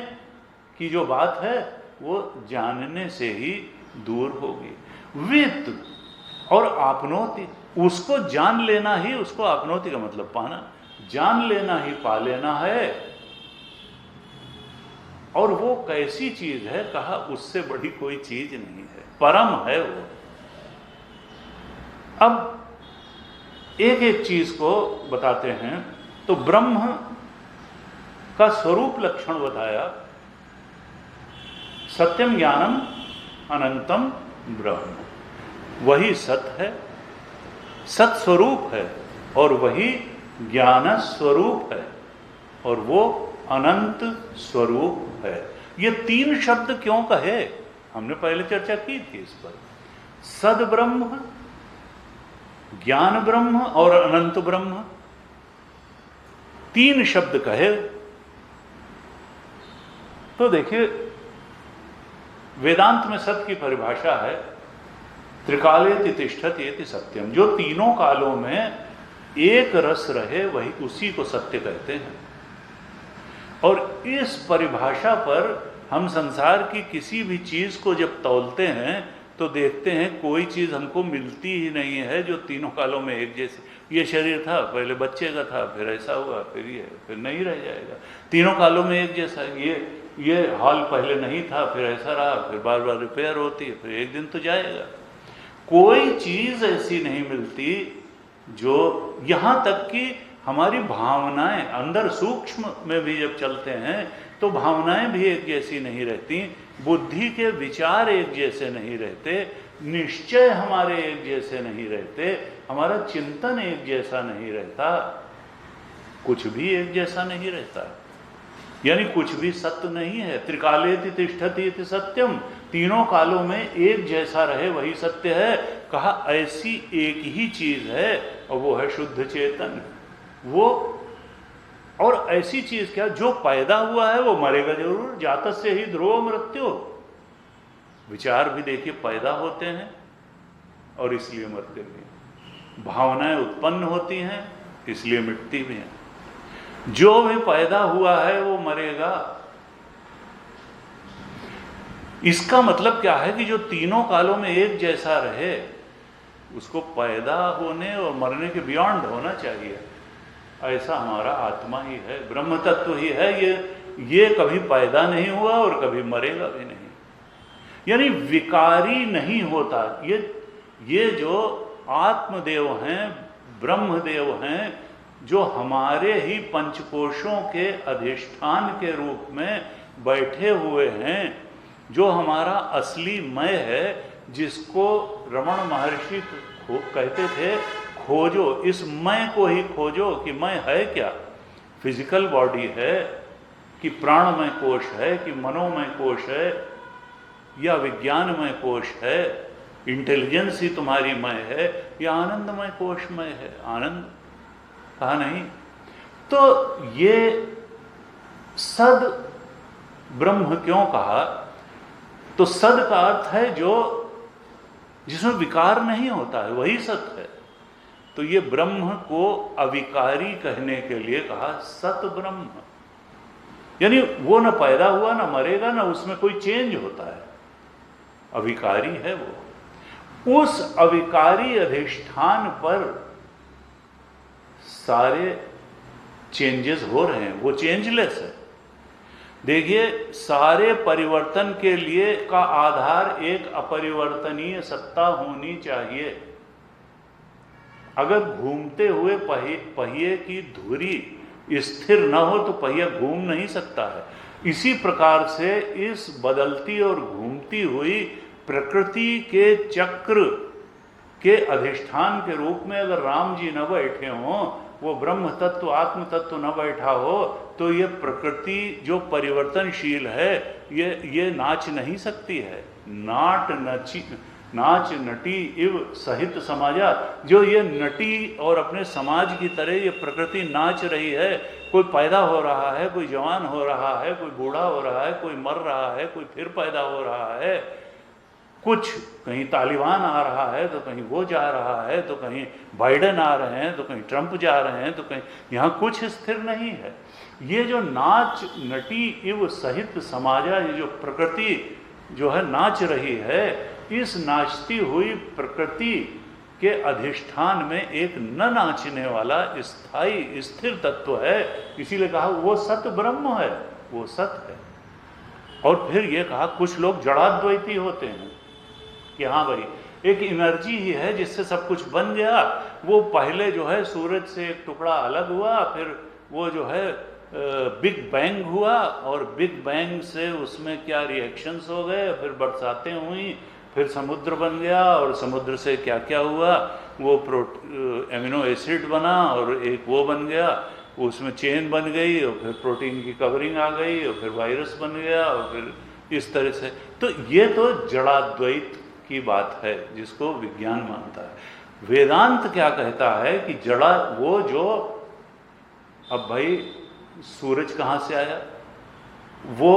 की जो बात है वो जानने से ही दूर होगी। विद और आपनोति, उसको जान लेना ही, उसको आपनोति का मतलब पाना, जान लेना ही पा लेना है। और वो कैसी चीज है, कहा उससे बड़ी कोई चीज नहीं है, परम है वो। अब एक एक चीज को बताते हैं। तो ब्रह्म का स्वरूप लक्षण बताया, सत्यम ज्ञानम अनंतम ब्रह्म, वही सत है, सत स्वरूप है, और वही ज्ञान स्वरूप है, और वो अनंत स्वरूप है। ये 3 शब्द क्यों कहे, हमने पहले चर्चा की थी इस पर। सद ब्रह्म, ज्ञान ब्रह्म और अनंत ब्रह्म, 3 शब्द कहे। तो देखिए वेदांत में सत्य की परिभाषा है त्रिकालेति तिष्ठति इति सत्यम, जो तीनों कालों में एक रस रहे वही, उसी को सत्य कहते हैं। और इस परिभाषा पर हम संसार की किसी भी चीज को जब तौलते हैं तो देखते हैं कोई चीज हमको मिलती ही नहीं है जो तीनों कालों में एक जैसे। ये शरीर था, पहले बच्चे का था, फिर ऐसा हुआ, फिर ये, फिर नहीं रह जाएगा। तीनों कालों में एक जैसा। ये हाल पहले नहीं था, फिर ऐसा रहा, फिर बार बार रिपेयर होती है, फिर एक दिन तो जाएगा। कोई चीज ऐसी नहीं मिलती जो, यहां तक कि हमारी भावनाएं अंदर सूक्ष्म में भी जब चलते हैं तो भावनाएं भी एक जैसी नहीं रहती, बुद्धि के विचार एक जैसे नहीं रहते, निश्चय हमारे एक जैसे नहीं रहते, हमारा चिंतन एक जैसा नहीं रहता, कुछ भी एक जैसा नहीं रहता। यानी कुछ भी सत्य नहीं है। त्रिकालेति तिष्ठति इति सत्यम, तीनों कालों में एक जैसा रहे वही सत्य है। कहा ऐसी एक ही चीज है और वो है शुद्ध चेतन। वो, और ऐसी चीज क्या, जो पैदा हुआ है वो मरेगा जरूर। जातस्य ही ध्रुव मृत्यु। विचार भी देखिए पैदा होते हैं और इसलिए मरते भी हैं। भावनाएं उत्पन्न होती हैं इसलिए मिटती भी हैं। जो भी पैदा हुआ है वो मरेगा। इसका मतलब क्या है कि जो तीनों कालों में एक जैसा रहे उसको पैदा होने और मरने के बियॉन्ड होना चाहिए। ऐसा हमारा आत्मा ही है, ब्रह्म तत्व ही है। ये कभी पैदा नहीं हुआ और कभी मरेगा भी नहीं, यानी विकारी नहीं होता। ये जो आत्मदेव हैं, ब्रह्मदेव हैं, जो हमारे ही पंचकोशों के अधिष्ठान के रूप में बैठे हुए हैं, जो हमारा असली मैं है, जिसको रमण महर्षि कहते थे खोजो, इस मैं को ही खोजो कि मैं है क्या। फिजिकल बॉडी है कि प्राणमय कोश है कि मनोमय कोश है या विज्ञानमय कोश है, इंटेलिजेंस ही तुम्हारी मैं है या आनंदमय कोशमय है। आनंद कहा नहीं। तो ये सद ब्रह्म क्यों कहा? तो सद का अर्थ है जो जिसमें विकार नहीं होता है, वही सत्य है। तो ये ब्रह्म को अविकारी कहने के लिए कहा सत ब्रह्म, यानी वो न पैदा हुआ, न मरेगा, न उसमें कोई चेंज होता है, अविकारी है वो। उस अविकारी अधिष्ठान पर सारे चेंजेस हो रहे हैं, वो चेंजलेस है। देखिए, सारे परिवर्तन के लिए का आधार एक अपरिवर्तनीय सत्ता होनी चाहिए। अगर घूमते हुए पहिए की धुरी स्थिर न हो तो पहिया घूम नहीं सकता है। इसी प्रकार से इस बदलती और घूमती हुई प्रकृति के चक्र के अधिष्ठान के रूप में अगर राम जी न बैठे हों, वो ब्रह्म तत्व आत्म तत्व न बैठा हो, तो ये प्रकृति जो परिवर्तनशील है ये नाच नहीं सकती है। नाच नटी इव सहित समाजा, जो ये नटी और अपने समाज की तरह ये प्रकृति नाच रही है। कोई पैदा हो रहा है, कोई जवान हो रहा है, कोई बूढ़ा हो रहा है, कोई मर रहा है, कोई फिर पैदा हो रहा है, कुछ कहीं तालिबान आ रहा है तो कहीं वो जा रहा है, तो कहीं बाइडेन आ रहे हैं तो कहीं ट्रंप जा रहे हैं, तो कहीं यहाँ कुछ स्थिर नहीं है। ये जो नाच नटी इव सहित समाजा, ये जो प्रकृति जो है नाच रही है, इस नाचती हुई प्रकृति के अधिष्ठान में एक न नाचने वाला स्थायी स्थिर तत्व है। इसीलिए कहा वो सत ब्रह्म है, वो सत है। और फिर ये कहा कुछ लोग जड़ाद्वैती होते हैं कि हाँ भाई एक एनर्जी ही है जिससे सब कुछ बन गया। वो पहले जो है सूरज से एक टुकड़ा अलग हुआ, फिर वो जो है बिग बैंग हुआ, और बिग बैंग से उसमें क्या रिएक्शंस हो गए, फिर बरसातें हुई, फिर समुद्र बन गया, और समुद्र से क्या क्या हुआ, वो एमिनो एसिड बना और एक वो बन गया, उसमें चेन बन गई, और फिर प्रोटीन की कवरिंग आ गई, और फिर वायरस बन गया, और फिर इस तरह से। तो ये तो जड़ाद्वैत की बात है जिसको विज्ञान मानता है। वेदांत क्या कहता है कि जड़ा वो जो, अब भाई सूरज कहाँ से आया, वो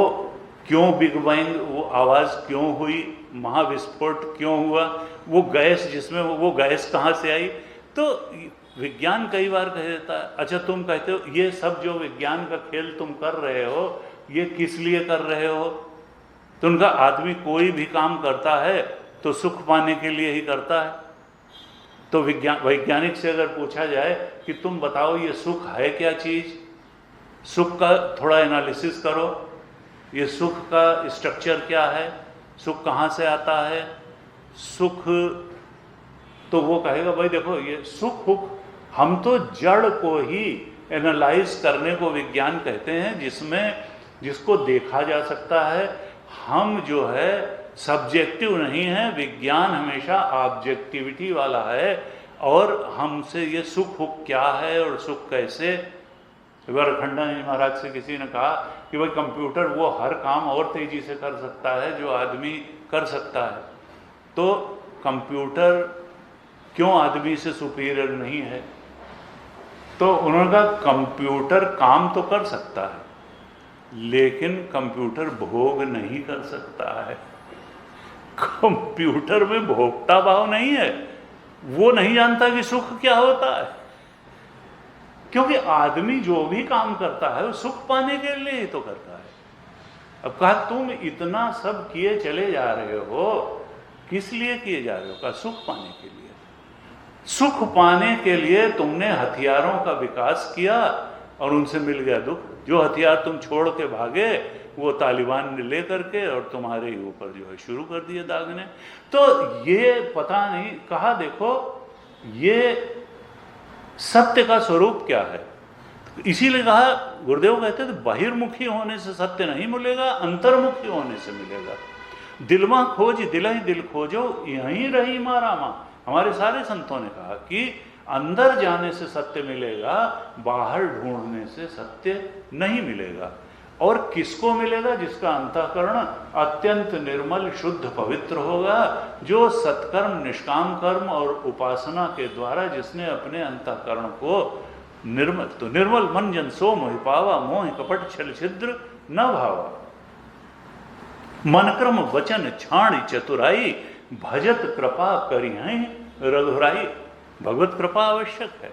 क्यों बिग बैंग, वो आवाज़ क्यों हुई, महाविस्फोट क्यों हुआ, वो गैस जिसमें वो गैस कहाँ से आई। तो विज्ञान कई बार कह देता है, अच्छा तुम कहते हो ये सब जो विज्ञान का खेल तुम कर रहे हो ये किस लिए कर रहे हो? तो उनका आदमी कोई भी काम करता है तो सुख पाने के लिए ही करता है। तो वैज्ञानिक से अगर पूछा जाए कि तुम बताओ ये सुख है क्या चीज़, सुख का थोड़ा एनालिसिस करो, ये सुख का स्ट्रक्चर क्या है, सुख कहाँ से आता है, सुख, तो वो कहेगा भाई देखो ये सुख हुक, हम तो जड़ को ही एनालाइज करने को विज्ञान कहते हैं, जिसको देखा जा सकता है। हम जो है सब्जेक्टिव नहीं है, विज्ञान हमेशा ऑब्जेक्टिविटी वाला है। और हमसे ये सुख हुक क्या है और सुख कैसे, खंडानी महाराज से किसी ने कहा कि भाई कंप्यूटर वो हर काम और तेजी से कर सकता है जो आदमी कर सकता है, तो कंप्यूटर क्यों आदमी से सुपीरियर नहीं है? तो उन्होंने कहा कंप्यूटर काम तो कर सकता है लेकिन कंप्यूटर भोग नहीं कर सकता है। कंप्यूटर में भोक्ता भाव नहीं है, वो नहीं जानता कि सुख क्या होता है, क्योंकि आदमी जो भी काम करता है वो सुख पाने के लिए ही तो करता है। अब कहा तुम इतना सब किए चले जा रहे हो, किस लिए किए जा रहे हो? कहा सुख पाने के लिए। सुख पाने के लिए तुमने हथियारों का विकास किया और उनसे मिल गया दुख। जो हथियार तुम छोड़ के भागे वो तालिबान ने ले करके और तुम्हारे ऊपर जो है शुरू कर दिए दागने। तो ये पता नहीं, कहा देखो ये सत्य का स्वरूप क्या है। इसीलिए कहा, गुरुदेव कहते थे बहिर्मुखी होने से सत्य नहीं मिलेगा, अंतर्मुखी होने से मिलेगा। दिलमा खोज दिलहि दिल खोजो, यहीं रही मारा माँ। हमारे सारे संतों ने कहा कि अंदर जाने से सत्य मिलेगा, बाहर ढूंढने से सत्य नहीं मिलेगा। और किसको मिलेगा? जिसका अंतःकरण अत्यंत निर्मल शुद्ध पवित्र होगा, जो सत्कर्म निष्काम कर्म और उपासना के द्वारा जिसने अपने अंतःकरण को निर्मल, तो निर्मल मन जन सो मोहि पावा, मोह कपट छल छिद्र न भावा। मनक्रम वचन छाण चतुराई, भजत कृपा करी हैं रघुराई। भगवत कृपा आवश्यक है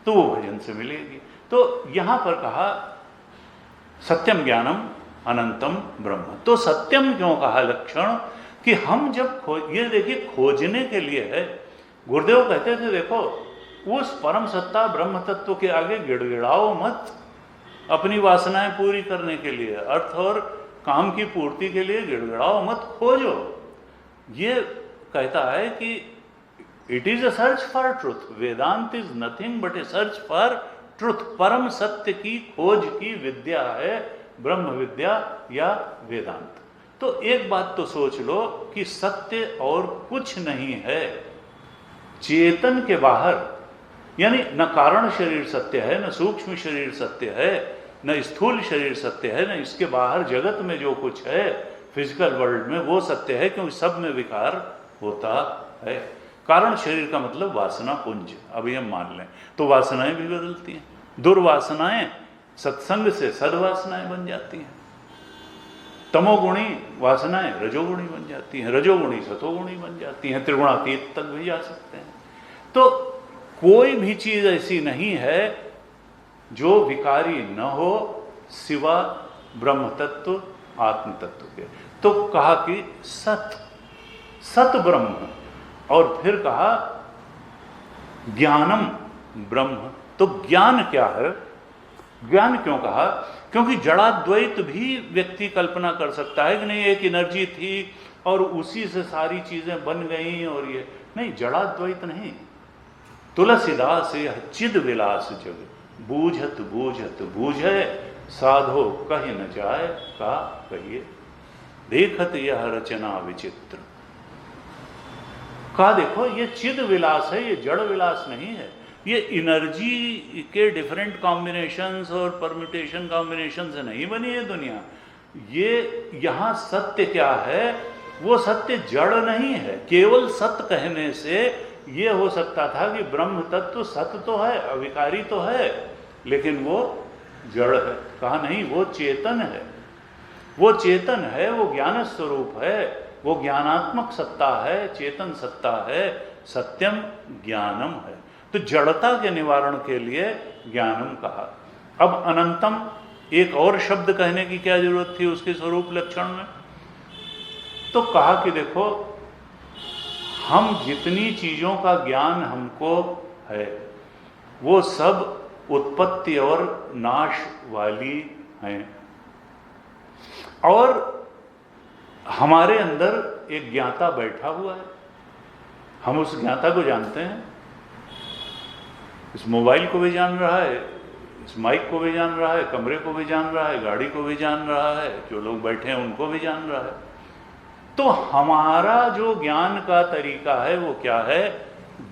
तो वो भजन से मिलेगी। तो यहां पर कहा सत्यम ज्ञानम अनंतम ब्रह्म। तो सत्यम क्यों कहा लक्षण कि हम जब ये देखिए खोजने के लिए है। गुरुदेव कहते थे देखो उस परम सत्ता ब्रह्म तत्व के आगे गिड़गिड़ाओ मत, अपनी वासनाएं पूरी करने के लिए, अर्थ और काम की पूर्ति के लिए गिड़गिड़ाओ मत, खोजो। ये कहता है कि it is a search for truth, Vedanta is nothing but a search for truth. परम सत्य की खोज की विद्या है ब्रह्म विद्या या वेदांत। तो एक बात तो सोच लो कि सत्य और कुछ नहीं है चेतन के बाहर, यानी न कारण शरीर सत्य है, न सूक्ष्म शरीर सत्य है, न स्थूल शरीर सत्य है, न इसके बाहर जगत में जो कुछ है फिजिकल वर्ल्ड में वो सत्य है, क्योंकि सब में विकार होता है। कारण शरीर का मतलब वासना पुंज, अभी हम मान लें तो वासनाएं भी बदलती हैं। दुर्वासनाएं सत्संग से सद्वासनाएं बन जाती हैं, तमोगुणी वासनाएं रजोगुणी बन जाती हैं, रजोगुणी सतोगुणी बन जाती हैं, त्रिगुणातीत तक भी जा सकते हैं। तो कोई भी चीज ऐसी नहीं है जो विकारी न हो सिवा ब्रह्म तत्व आत्म तत्व के। तो कहा कि सत ब्रह्म, और फिर कहा ज्ञानम ब्रह्म। तो ज्ञान क्या है? ज्ञान क्यों कहा? क्योंकि जड़ाद्वैत भी व्यक्ति कल्पना कर सकता है कि नहीं एक एनर्जी थी और उसी से सारी चीजें बन गई, और ये नहीं, जड़ाद्वैत नहीं। तुलसीदास यह चिद विलास जग, बूझत बूझत बूझे साधो कही न जाए का कहिए, देखत यह रचना विचित्र। कहा देखो ये चिद विलास है, ये जड़ विलास नहीं है। ये एनर्जी के डिफरेंट कॉम्बिनेशंस और परम्यूटेशन कॉम्बिनेशन से नहीं बनी है दुनिया। ये यहाँ सत्य क्या है? वो सत्य जड़ नहीं है। केवल सत्य कहने से ये हो सकता था कि ब्रह्म तत्व सत्य तो है, अविकारी तो है, लेकिन वो जड़ है। कहा नहीं, वो चेतन है, वो चेतन है, वो ज्ञान स्वरूप है, वो ज्ञानात्मक सत्ता है, चेतन सत्ता है, सत्यम ज्ञानम है। तो जड़ता के निवारण के लिए ज्ञानम कहा। अब अनंतम एक और शब्द कहने की क्या जरूरत थी उसके स्वरूप लक्षण में? तो कहा कि देखो हम जितनी चीजों का ज्ञान हमको है वो सब उत्पत्ति और नाश वाली हैं, और हमारे अंदर एक ज्ञाता बैठा हुआ है। हम उस ज्ञाता को जानते हैं, इस मोबाइल को भी जान रहा है, इस माइक को भी जान रहा है, कमरे को भी जान रहा है, गाड़ी को भी जान रहा है, जो लोग बैठे हैं उनको भी जान रहा है। तो हमारा जो ज्ञान का तरीका है वो क्या है?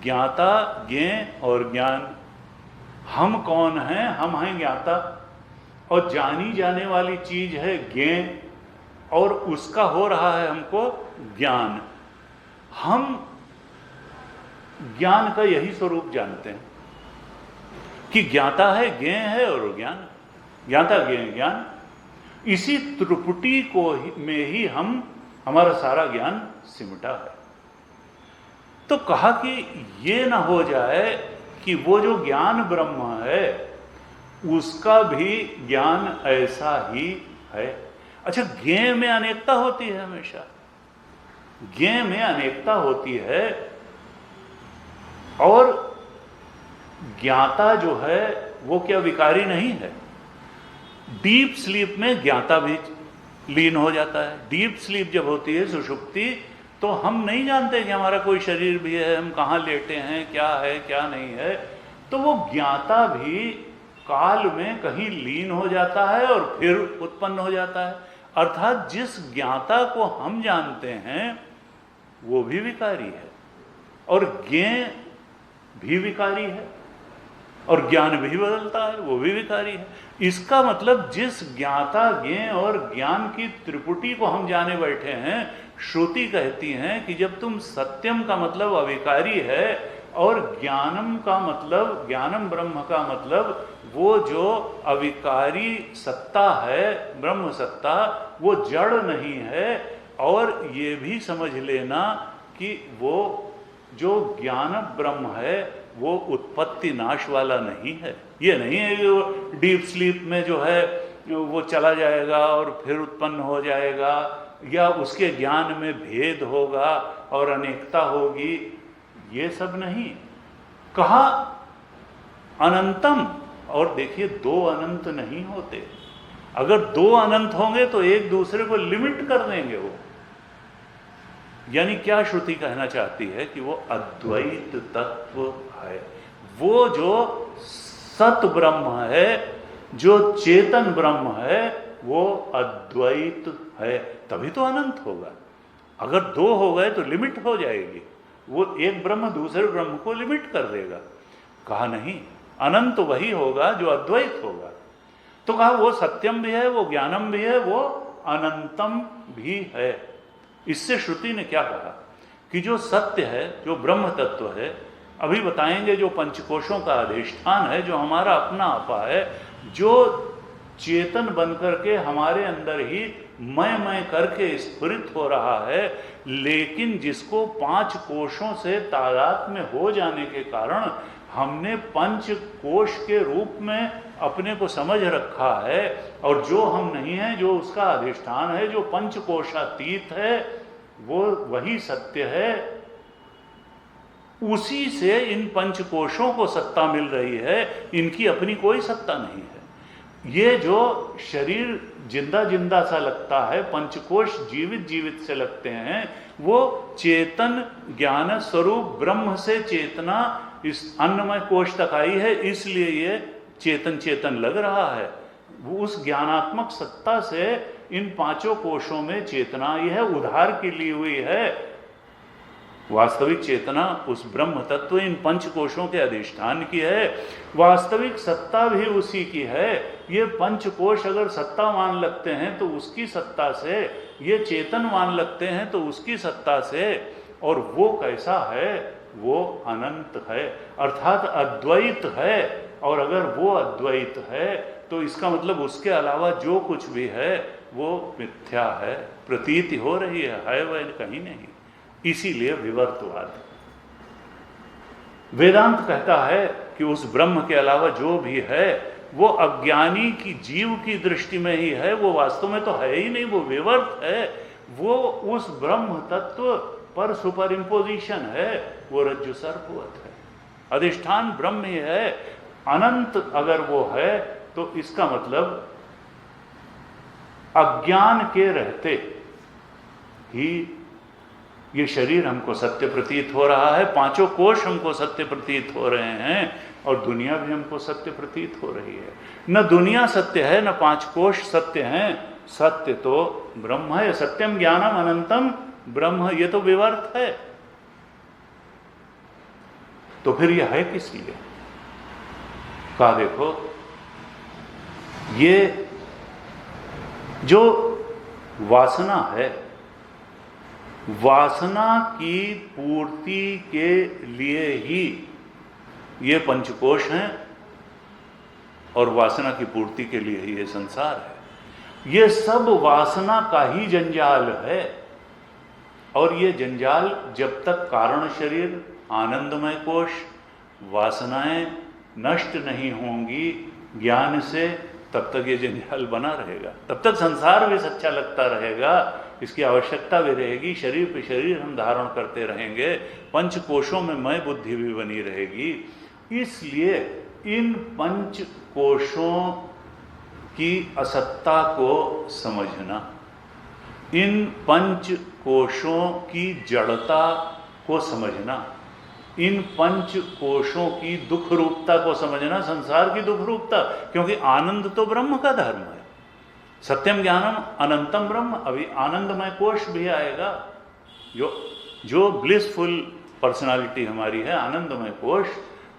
ज्ञाता, ज्ञ और ज्ञान। हम कौन हैं? हम हैं ज्ञाता, और जानी जाने वाली चीज है ज्ञ, और उसका हो रहा है हमको ज्ञान। हम ज्ञान का यही स्वरूप जानते हैं कि ज्ञाता है, ज्ञ है और ज्ञान, ज्ञाता ज्ञ ज्ञान। इसी त्रिपुटी को में ही हमारा सारा ज्ञान सिमटा है। तो कहा कि ये ना हो जाए कि वो जो ज्ञान ब्रह्म है उसका भी ज्ञान ऐसा ही है। अच्छा, ज्ञ में अनेकता होती है, हमेशा ज्ञ में अनेकता होती है, और ज्ञाता जो है वो क्या विकारी नहीं है? डीप स्लीप में ज्ञाता भी लीन हो जाता है। डीप स्लीप जब होती है, सुषुप्ति, तो हम नहीं जानते कि हमारा कोई शरीर भी है, हम कहाँ लेटे हैं, क्या है क्या नहीं है। तो वो ज्ञाता भी काल में कहीं लीन हो जाता है और फिर उत्पन्न हो जाता है। अर्थात जिस ज्ञाता को हम जानते हैं वो भी विकारी है, और ज्ञ भी विकारी है, और ज्ञान भी बदलता है, वो भी विकारी है। इसका मतलब जिस ज्ञाता, ज्ञ और ज्ञान की त्रिपुटी को हम जाने बैठे हैं, श्रुति कहती हैं कि जब तुम सत्यम का मतलब अविकारी है, और ज्ञानम का मतलब, ज्ञानम ब्रह्म का मतलब वो जो अविकारी सत्ता है, ब्रह्म सत्ता, वो जड़ नहीं है। और ये भी समझ लेना कि वो जो ज्ञान ब्रह्म है वो उत्पत्ति नाश वाला नहीं है। ये नहीं है कि वो डीप स्लीप में जो है वो चला जाएगा और फिर उत्पन्न हो जाएगा, या उसके ज्ञान में भेद होगा और अनेकता होगी, ये सब नहीं। कहा अनंतम, और देखिए दो अनंत नहीं होते। अगर दो अनंत होंगे तो एक दूसरे को लिमिट कर देंगे वो। यानी क्या श्रुति कहना चाहती है कि वो अद्वैत तत्व है, वो जो सत ब्रह्म है, जो चेतन ब्रह्म है, वो अद्वैत है, तभी तो अनंत होगा। अगर दो हो गए तो लिमिट हो जाएगी, वो एक ब्रह्म दूसरे ब्रह्म को लिमिट कर देगा। कहा नहीं, अनंत वही होगा जो अद्वैत होगा। तो कहा वो सत्यम भी है, वो ज्ञानम भी है, वो अनंतम भी है। इससे श्रुति ने क्या कहा कि जो सत्य है, जो ब्रह्म तत्व है, अभी बताएंगे, जो पंचकोशों का अधिष्ठान है, जो हमारा अपना आपा है, जो चेतन बनकर के हमारे अंदर ही मैं करके स्फुरित हो रहा है, लेकिन जिसको 5 कोशों से तादाद में हो जाने के कारण हमने पंच कोश के रूप में अपने को समझ रखा है, और जो हम नहीं है, जो उसका अधिष्ठान है, जो पंचकोशातीत है, वो वही सत्य है। उसी से इन पंचकोशों को सत्ता मिल रही है, इनकी अपनी कोई सत्ता नहीं है। ये जो शरीर जिंदा जिंदा सा लगता है, पंचकोश जीवित जीवित से लगते हैं, वो चेतन ज्ञान स्वरूप ब्रह्म से चेतना इस अन्नमय कोश तक आई है, इसलिए ये चेतन चेतन लग रहा है। वो उस ज्ञानात्मक सत्ता से इन 5 कोशों में चेतना यह उधार की ली हुई है। वास्तविक चेतना उस ब्रह्म तत्व इन 5 कोशों के अधिष्ठान की है, वास्तविक सत्ता भी उसी की है। ये 5 कोश अगर सत्ता मान लगते हैं तो उसकी सत्ता से, ये चेतन मान लगते हैं तो उसकी सत्ता से, और वो कैसा है? वो अनंत है, अर्थात अद्वैत है। और अगर वो अद्वैत है तो इसका मतलब उसके अलावा जो कुछ भी है वो मिथ्या है, प्रतीति हो रही है वह कहीं नहीं। इसीलिए विवर्तवाद। वेदांत कहता है कि उस ब्रह्म के अलावा जो भी है वो अज्ञानी की जीव की दृष्टि में ही है, वो वास्तव में तो है ही नहीं, वो विवर्त है। वो उस ब्रह्म तत्व पर सुपर इम्पोजिशन है, वो रज्जु सर्पवत है, अधिष्ठान ब्रह्म ही है। अनंत अगर वो है तो इसका मतलब अज्ञान के रहते ही ये शरीर हमको सत्य प्रतीत हो रहा है, 5 कोश हमको सत्य प्रतीत हो रहे हैं, और दुनिया भी हमको सत्य प्रतीत हो रही है। न दुनिया सत्य है, न 5 कोश सत्य हैं, सत्य तो ब्रह्म है। सत्यम ज्ञानम अनंतम ब्रह्म, ये तो विवर्त है। तो फिर यह है किस लिए? कहा देखो, ये जो वासना है, वासना की पूर्ति के लिए ही ये पंचकोश हैं, और वासना की पूर्ति के लिए ही ये संसार है। ये सब वासना का ही जंजाल है, और ये जंजाल जब तक कारण शरीर, आनंदमय कोश, वासनाएं नष्ट नहीं होंगी ज्ञान से, तब तक ये जंजाल बना रहेगा। तब तक संसार भी सच्चा लगता रहेगा, इसकी आवश्यकता भी रहेगी, शरीर पे शरीर हम धारण करते रहेंगे, 5 कोशों में मैं बुद्धि भी बनी रहेगी। इसलिए इन 5 कोशों की असत्ता को समझना, इन 5 कोशों की जड़ता को समझना, इन 5 कोशों की दुख रूपता को समझना, संसार की दुख रूपता, क्योंकि आनंद तो ब्रह्म का धर्म है। सत्यम ज्ञानम अनंतम ब्रह्म, अभी आनंदमय कोश भी आएगा, जो ब्लिसफुल पर्सनालिटी हमारी है, आनंदमय कोश,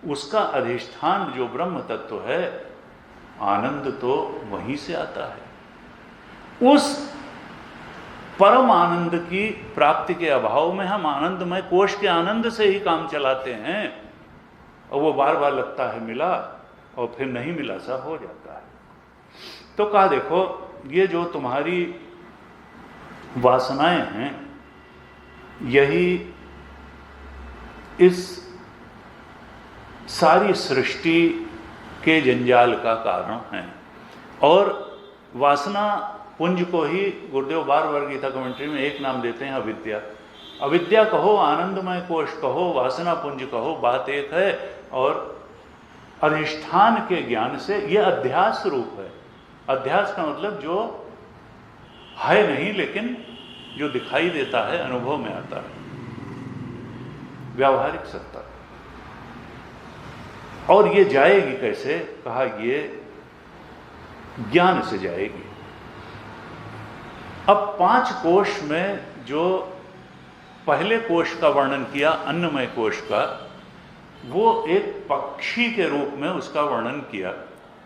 उसका अधिष्ठान जो ब्रह्म तत्व है, आनंद तो वहीं से आता है। उस परम आनंद की प्राप्ति के अभाव में हम आनंदमय कोश के आनंद से ही काम चलाते हैं, और वो बार बार लगता है मिला और फिर नहीं मिला सा हो जाता है। तो कहा देखो, ये जो तुम्हारी वासनाएं हैं यही इस सारी सृष्टि के जंजाल का कारण है। और वासना पुंज को ही गुरुदेव बार बार गीता कमेंट्री में एक नाम देते हैं, अविद्या। अविद्या कहो, आनंदमय कोश कहो, वासना पुंज कहो, बात एक है। और अधिष्ठान के ज्ञान से यह अध्यास रूप है। अध्यास का मतलब जो है नहीं लेकिन जो दिखाई देता है, अनुभव में आता है, व्यावहारिक सत्ता। और ये जाएगी कैसे? कहा ये ज्ञान से जाएगी। अब 5 कोश में जो पहले कोश का वर्णन किया, अन्नमय कोश का, वो एक पक्षी के रूप में उसका वर्णन किया।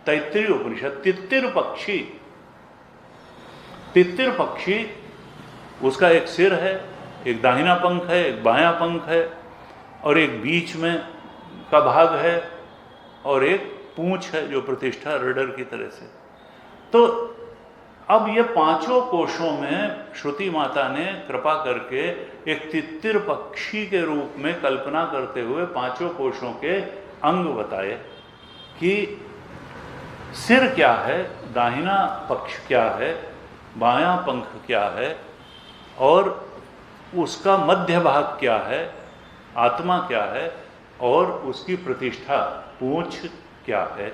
तैत्तिरीय उपनिषद, तित्तिर पक्षी, तित्तिर पक्षी, उसका एक सिर है, एक दाहिना पंख है, एक बायां पंख है, और एक बीच में का भाग है, और एक पूंछ है जो प्रतिष्ठा रडर की तरह से। तो अब ये 5 कोशों में श्रुति माता ने कृपा करके एक तित्तिर पक्षी के रूप में कल्पना करते हुए 5 कोशों के अंग बताए कि सिर क्या है, दाहिना पक्ष क्या है, बायां पंख क्या है, और उसका मध्य भाग क्या है, आत्मा क्या है, और उसकी प्रतिष्ठा पूंछ क्या है।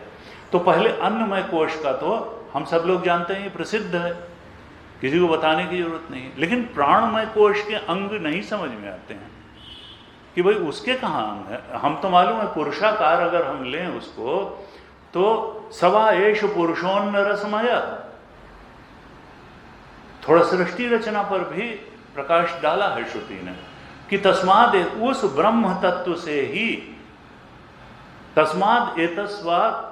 तो पहले अन्नमय कोश का तो हम सब लोग जानते हैं, ये प्रसिद्ध है, किसी को बताने की जरूरत नहीं है। लेकिन प्राणमय कोश के अंग नहीं समझ में आते हैं कि भाई उसके कहाँ अंग है। हम तो मालूम है पुरुषाकार अगर हम लें उसको तो सवा एष पुरुषोन्न रसमय, थोड़ा सृष्टि रचना पर भी प्रकाश डाला है श्रुति ने कि तस्माद, उस ब्रह्म तत्व से ही, तस्माद एतस्मात्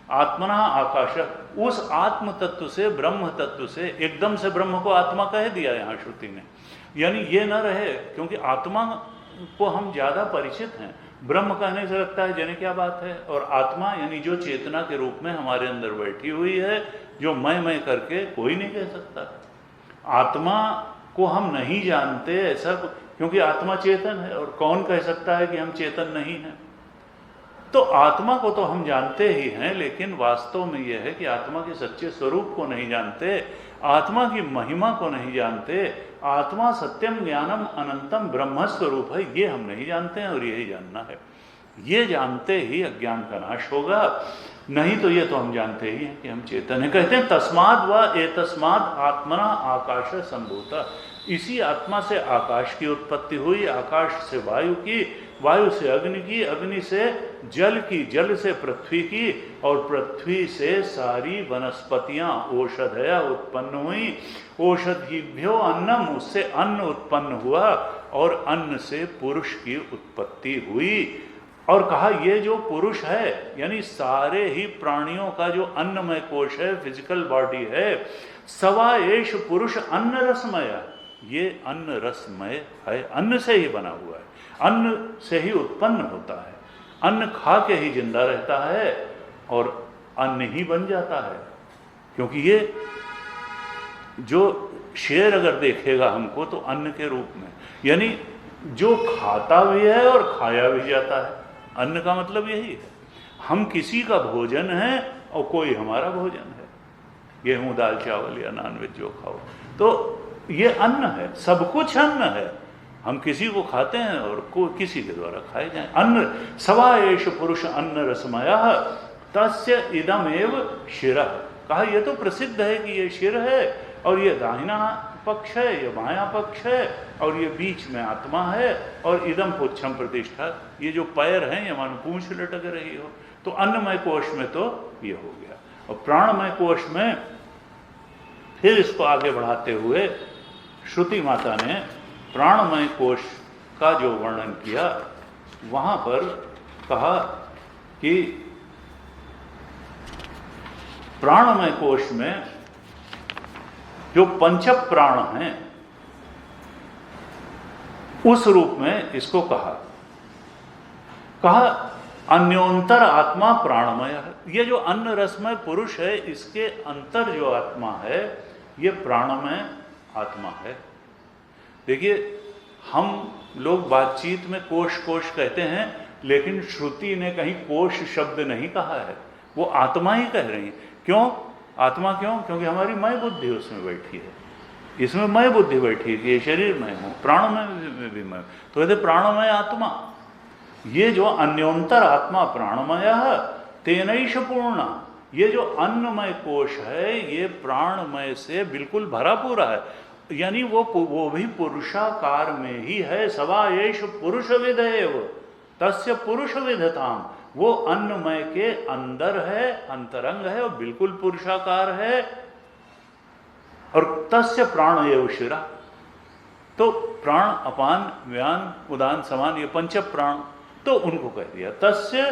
आत्मना आकाश, उस आत्म तत्व से, ब्रह्म तत्व से, एकदम से ब्रह्म को आत्मा कह दिया यहां श्रुति ने। यानी ये न रहे, क्योंकि आत्मा को हम ज्यादा परिचित हैं, ब्रह्म कहने से लगता है जाने क्या बात है, और आत्मा यानी जो चेतना के रूप में हमारे अंदर बैठी हुई है, जो मैं करके कोई नहीं कह सकता। आत्मा को हम नहीं जानते ऐसा, क्योंकि आत्मा चेतन है, और कौन कह सकता है कि हम चेतन नहीं हैं। तो आत्मा को तो हम जानते ही हैं, लेकिन वास्तव में यह है कि आत्मा के सच्चे स्वरूप को नहीं जानते, आत्मा की महिमा को नहीं जानते। आत्मा सत्यम ज्ञानम अनंतम ब्रह्म स्वरूप है, ये हम नहीं जानते हैं, और यही जानना है। ये जानते ही अज्ञान का नाश होगा, नहीं तो ये तो हम जानते ही हैं कि हम चेतन हैं। कहते हैं तस्माद व एतस्माद आत्मना आकाश संभूता, इसी आत्मा से आकाश की उत्पत्ति हुई, आकाश से वायु की, वायु से अग्नि की, अग्नि से जल की, जल से पृथ्वी की, और पृथ्वी से सारी वनस्पतियां औषधया उत्पन्न हुई। औषधिभ्यो अन्नम, उससे अन्न उत्पन्न हुआ, और अन्न से पुरुष की उत्पत्ति हुई। और कहा ये जो पुरुष है, यानी सारे ही प्राणियों का जो अन्नमय कोश है, फिजिकल बॉडी है, सवा एष पुरुष अन्न रसमय, ये अन्न रसमय है, अन्न से ही बना हुआ है, अन्न से ही उत्पन्न होता है, अन्न खा के ही जिंदा रहता है, और अन्न ही बन जाता है। क्योंकि ये जो शेर अगर देखेगा हमको तो अन्न के रूप में, यानी जो खाता भी है और खाया भी जाता है। अन्न का मतलब यही है, हम किसी का भोजन है और कोई हमारा भोजन है। गेहूं दाल चावल या नॉनवेज जो खाओ, तो ये अन्न है, सब कुछ अन्न है। हम किसी को खाते हैं और किसी के द्वारा खाए जाएं। अन्न सवा एष पुरुष अन्न रसमयः तस्य इदमेव शिरः, कहा यह तो प्रसिद्ध है कि ये शिर है, और ये दाहिना पक्ष है, ये बायां पक्ष है, और ये बीच में आत्मा है, और इदम पुच्छम प्रतिष्ठा, ये जो पैर हैं ये मानो पूंछ लटक रही हो। तो अन्नमय कोश में तो ये हो गया, और प्राणमय कोश में फिर इसको आगे बढ़ाते हुए श्रुति माता ने प्राणमय कोश का जो वर्णन किया, वहां पर कहा कि प्राणमय कोश में जो पंच प्राण हैं, उस रूप में इसको कहा अन्योंतर आत्मा प्राणमय है। ये जो अन्न रसमय पुरुष है, इसके अंतर जो आत्मा है ये प्राणमय आत्मा है। देखिए, हम लोग बातचीत में कोश कोश कहते हैं, लेकिन श्रुति ने कहीं कोश शब्द नहीं कहा है, वो आत्मा ही कह रही है। क्यों आत्मा? क्यों? क्योंकि हमारी मय बुद्धि उसमें बैठी है, इसमें मय बुद्धि बैठी है कि ये शरीर में हूँ, प्राणमय में भी मैं, तो कहते प्राणमय आत्मा। ये जो अन्योंतर आत्मा प्राणमय तेनैष पूर्णा, ये जो अन्नमय कोश है ये प्राणमय से बिल्कुल भरा पूरा है, यानी वो भी पुरुषाकार में ही है। सवा येष पुरुष विदेव तस्य पुरुष विधताम, वो अन्नमय के अंदर है, अंतरंग है और बिल्कुल पुरुषाकार है। और तस्य प्राण एव शिरा, तो प्राण अपान व्यान उदान समान ये पंच प्राण, तो उनको कह दिया तस्य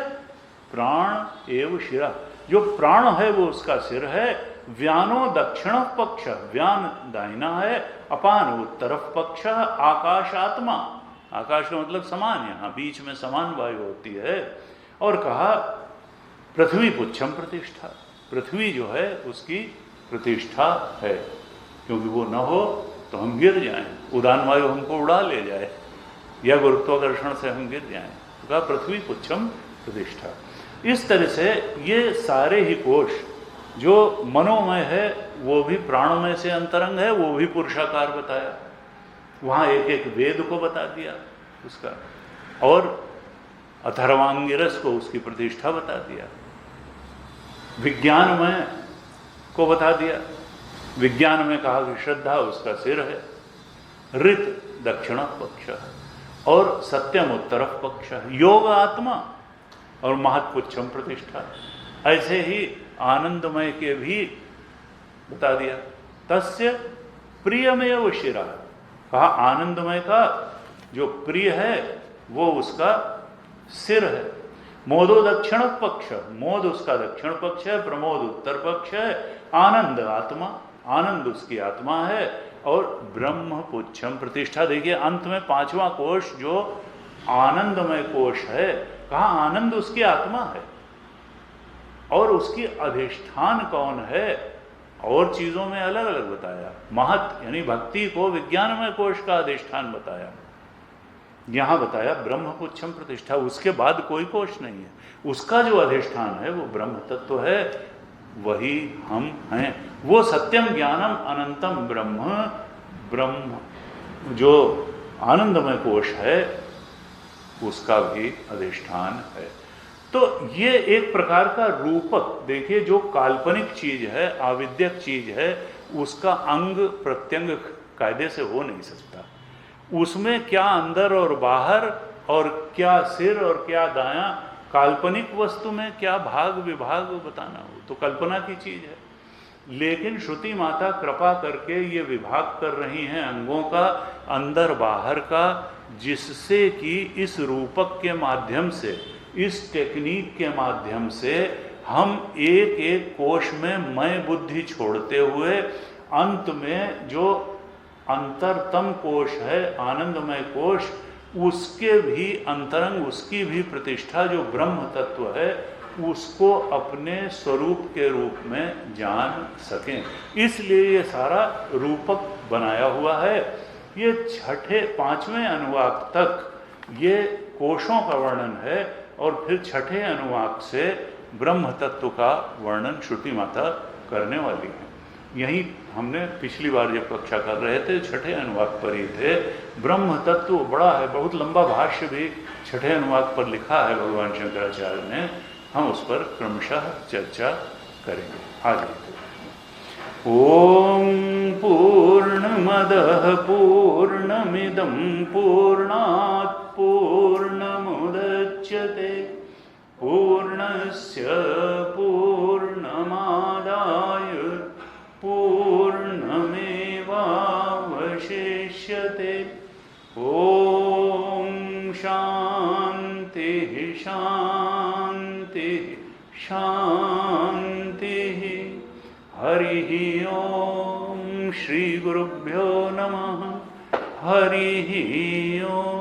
प्राण एव शिरा, जो प्राण है वो उसका सिर है। व्यानो दक्षिण पक्ष, व्यान दाहिना है, अपान उत्तर पक्ष, आकाश आत्मा, आकाश का मतलब समान, यहाँ बीच में समान वायु होती है। और कहा पृथ्वी पुच्छम प्रतिष्ठा, पृथ्वी जो है उसकी प्रतिष्ठा है, क्योंकि वो न हो तो हम गिर जाएं, उदान वायु हमको उड़ा ले जाए या गुरुत्वाकर्षण से हम गिर जाएं। तो कहा पृथ्वी पुच्छम प्रतिष्ठा। इस तरह से ये सारे ही कोश, जो मनोमय है वो भी प्राणमय से अंतरंग है, वो भी पुरुषाकार बताया, वहाँ एक एक वेद को बता दिया उसका, और अथर्वांगिरस को उसकी प्रतिष्ठा बता दिया, विज्ञानमय को बता दिया, विज्ञान में कहा कि श्रद्धा उसका सिर है, ऋत दक्षिण पक्ष और सत्यम उत्तर पक्ष, योग आत्मा और महत्पुच्छम प्रतिष्ठा। ऐसे ही आनंदमय के भी बता दिया, तस्य प्रियमेव शिरा, कहा आनंदमय का जो प्रिय है वो उसका सिर है। मोदो दक्षिण पक्ष, मोद उसका दक्षिण पक्ष है, प्रमोद उत्तर पक्ष है, आनंद आत्मा, आनंद उसकी आत्मा है, और ब्रह्म पुच्छम प्रतिष्ठा। देखिए अंत में पांचवा कोश जो आनंदमय कोश है, कहा आनंद उसकी आत्मा है, और उसकी अधिष्ठान कौन है, और चीजों में अलग अलग बताया। महत यानी भक्ति को विज्ञानमय कोश का अधिष्ठान बताया, यहां बताया ब्रह्म पुच्छम प्रतिष्ठा, उसके बाद कोई कोश नहीं है, उसका जो अधिष्ठान है वो ब्रह्म तत्व है, वही हम हैं। वो सत्यम ज्ञानम अनंतम ब्रह्म, ब्रह्म जो आनंदमय कोश है उसका भी अधिष्ठान है। तो ये एक प्रकार का रूपक, देखिए जो काल्पनिक चीज है, आविद्यक चीज है, उसका अंग प्रत्यंग कायदे से हो नहीं सकता, उसमें क्या अंदर और बाहर और क्या सिर और क्या दायां, काल्पनिक वस्तु में क्या भाग विभाग बताना हो तो कल्पना की चीज है। लेकिन श्रुति माता कृपा करके ये विभाग कर रही हैं अंगों का, अंदर बाहर का, जिससे कि इस रूपक के माध्यम से, इस टेक्निक के माध्यम से हम एक एक कोश में मय बुद्धि छोड़ते हुए अंत में जो अंतरतम कोश है, आनंदमय कोश, उसके भी अंतरंग, उसकी भी प्रतिष्ठा जो ब्रह्म तत्व है, उसको अपने स्वरूप के रूप में जान सकें। इसलिए ये सारा रूपक बनाया हुआ है। ये छठे पांचवें अनुवाक तक ये कोशों का वर्णन है, और फिर छठे अनुवाक से ब्रह्म तत्व का वर्णन श्रुति माता करने वाली है। यही हमने पिछली बार जब कक्षा कर रहे थे छठे अनुवाक पर ही थे। ब्रह्म तत्व बड़ा है, बहुत लंबा भाष्य भी छठे अनुवाक पर लिखा है भगवान शंकराचार्य ने, हम उस पर क्रमशः चर्चा करेंगे। आगे ओम पूर्णमदः पूर्णमिदं पूर्णात् पूर्णमुदच्यते पूर्णस्य पूर्णमादाय पूर्णमेवावशिष्यते। ओम शांति शांति शांति। हरि ओम। श्री गुरुभ्यो नमः। हरि ओम।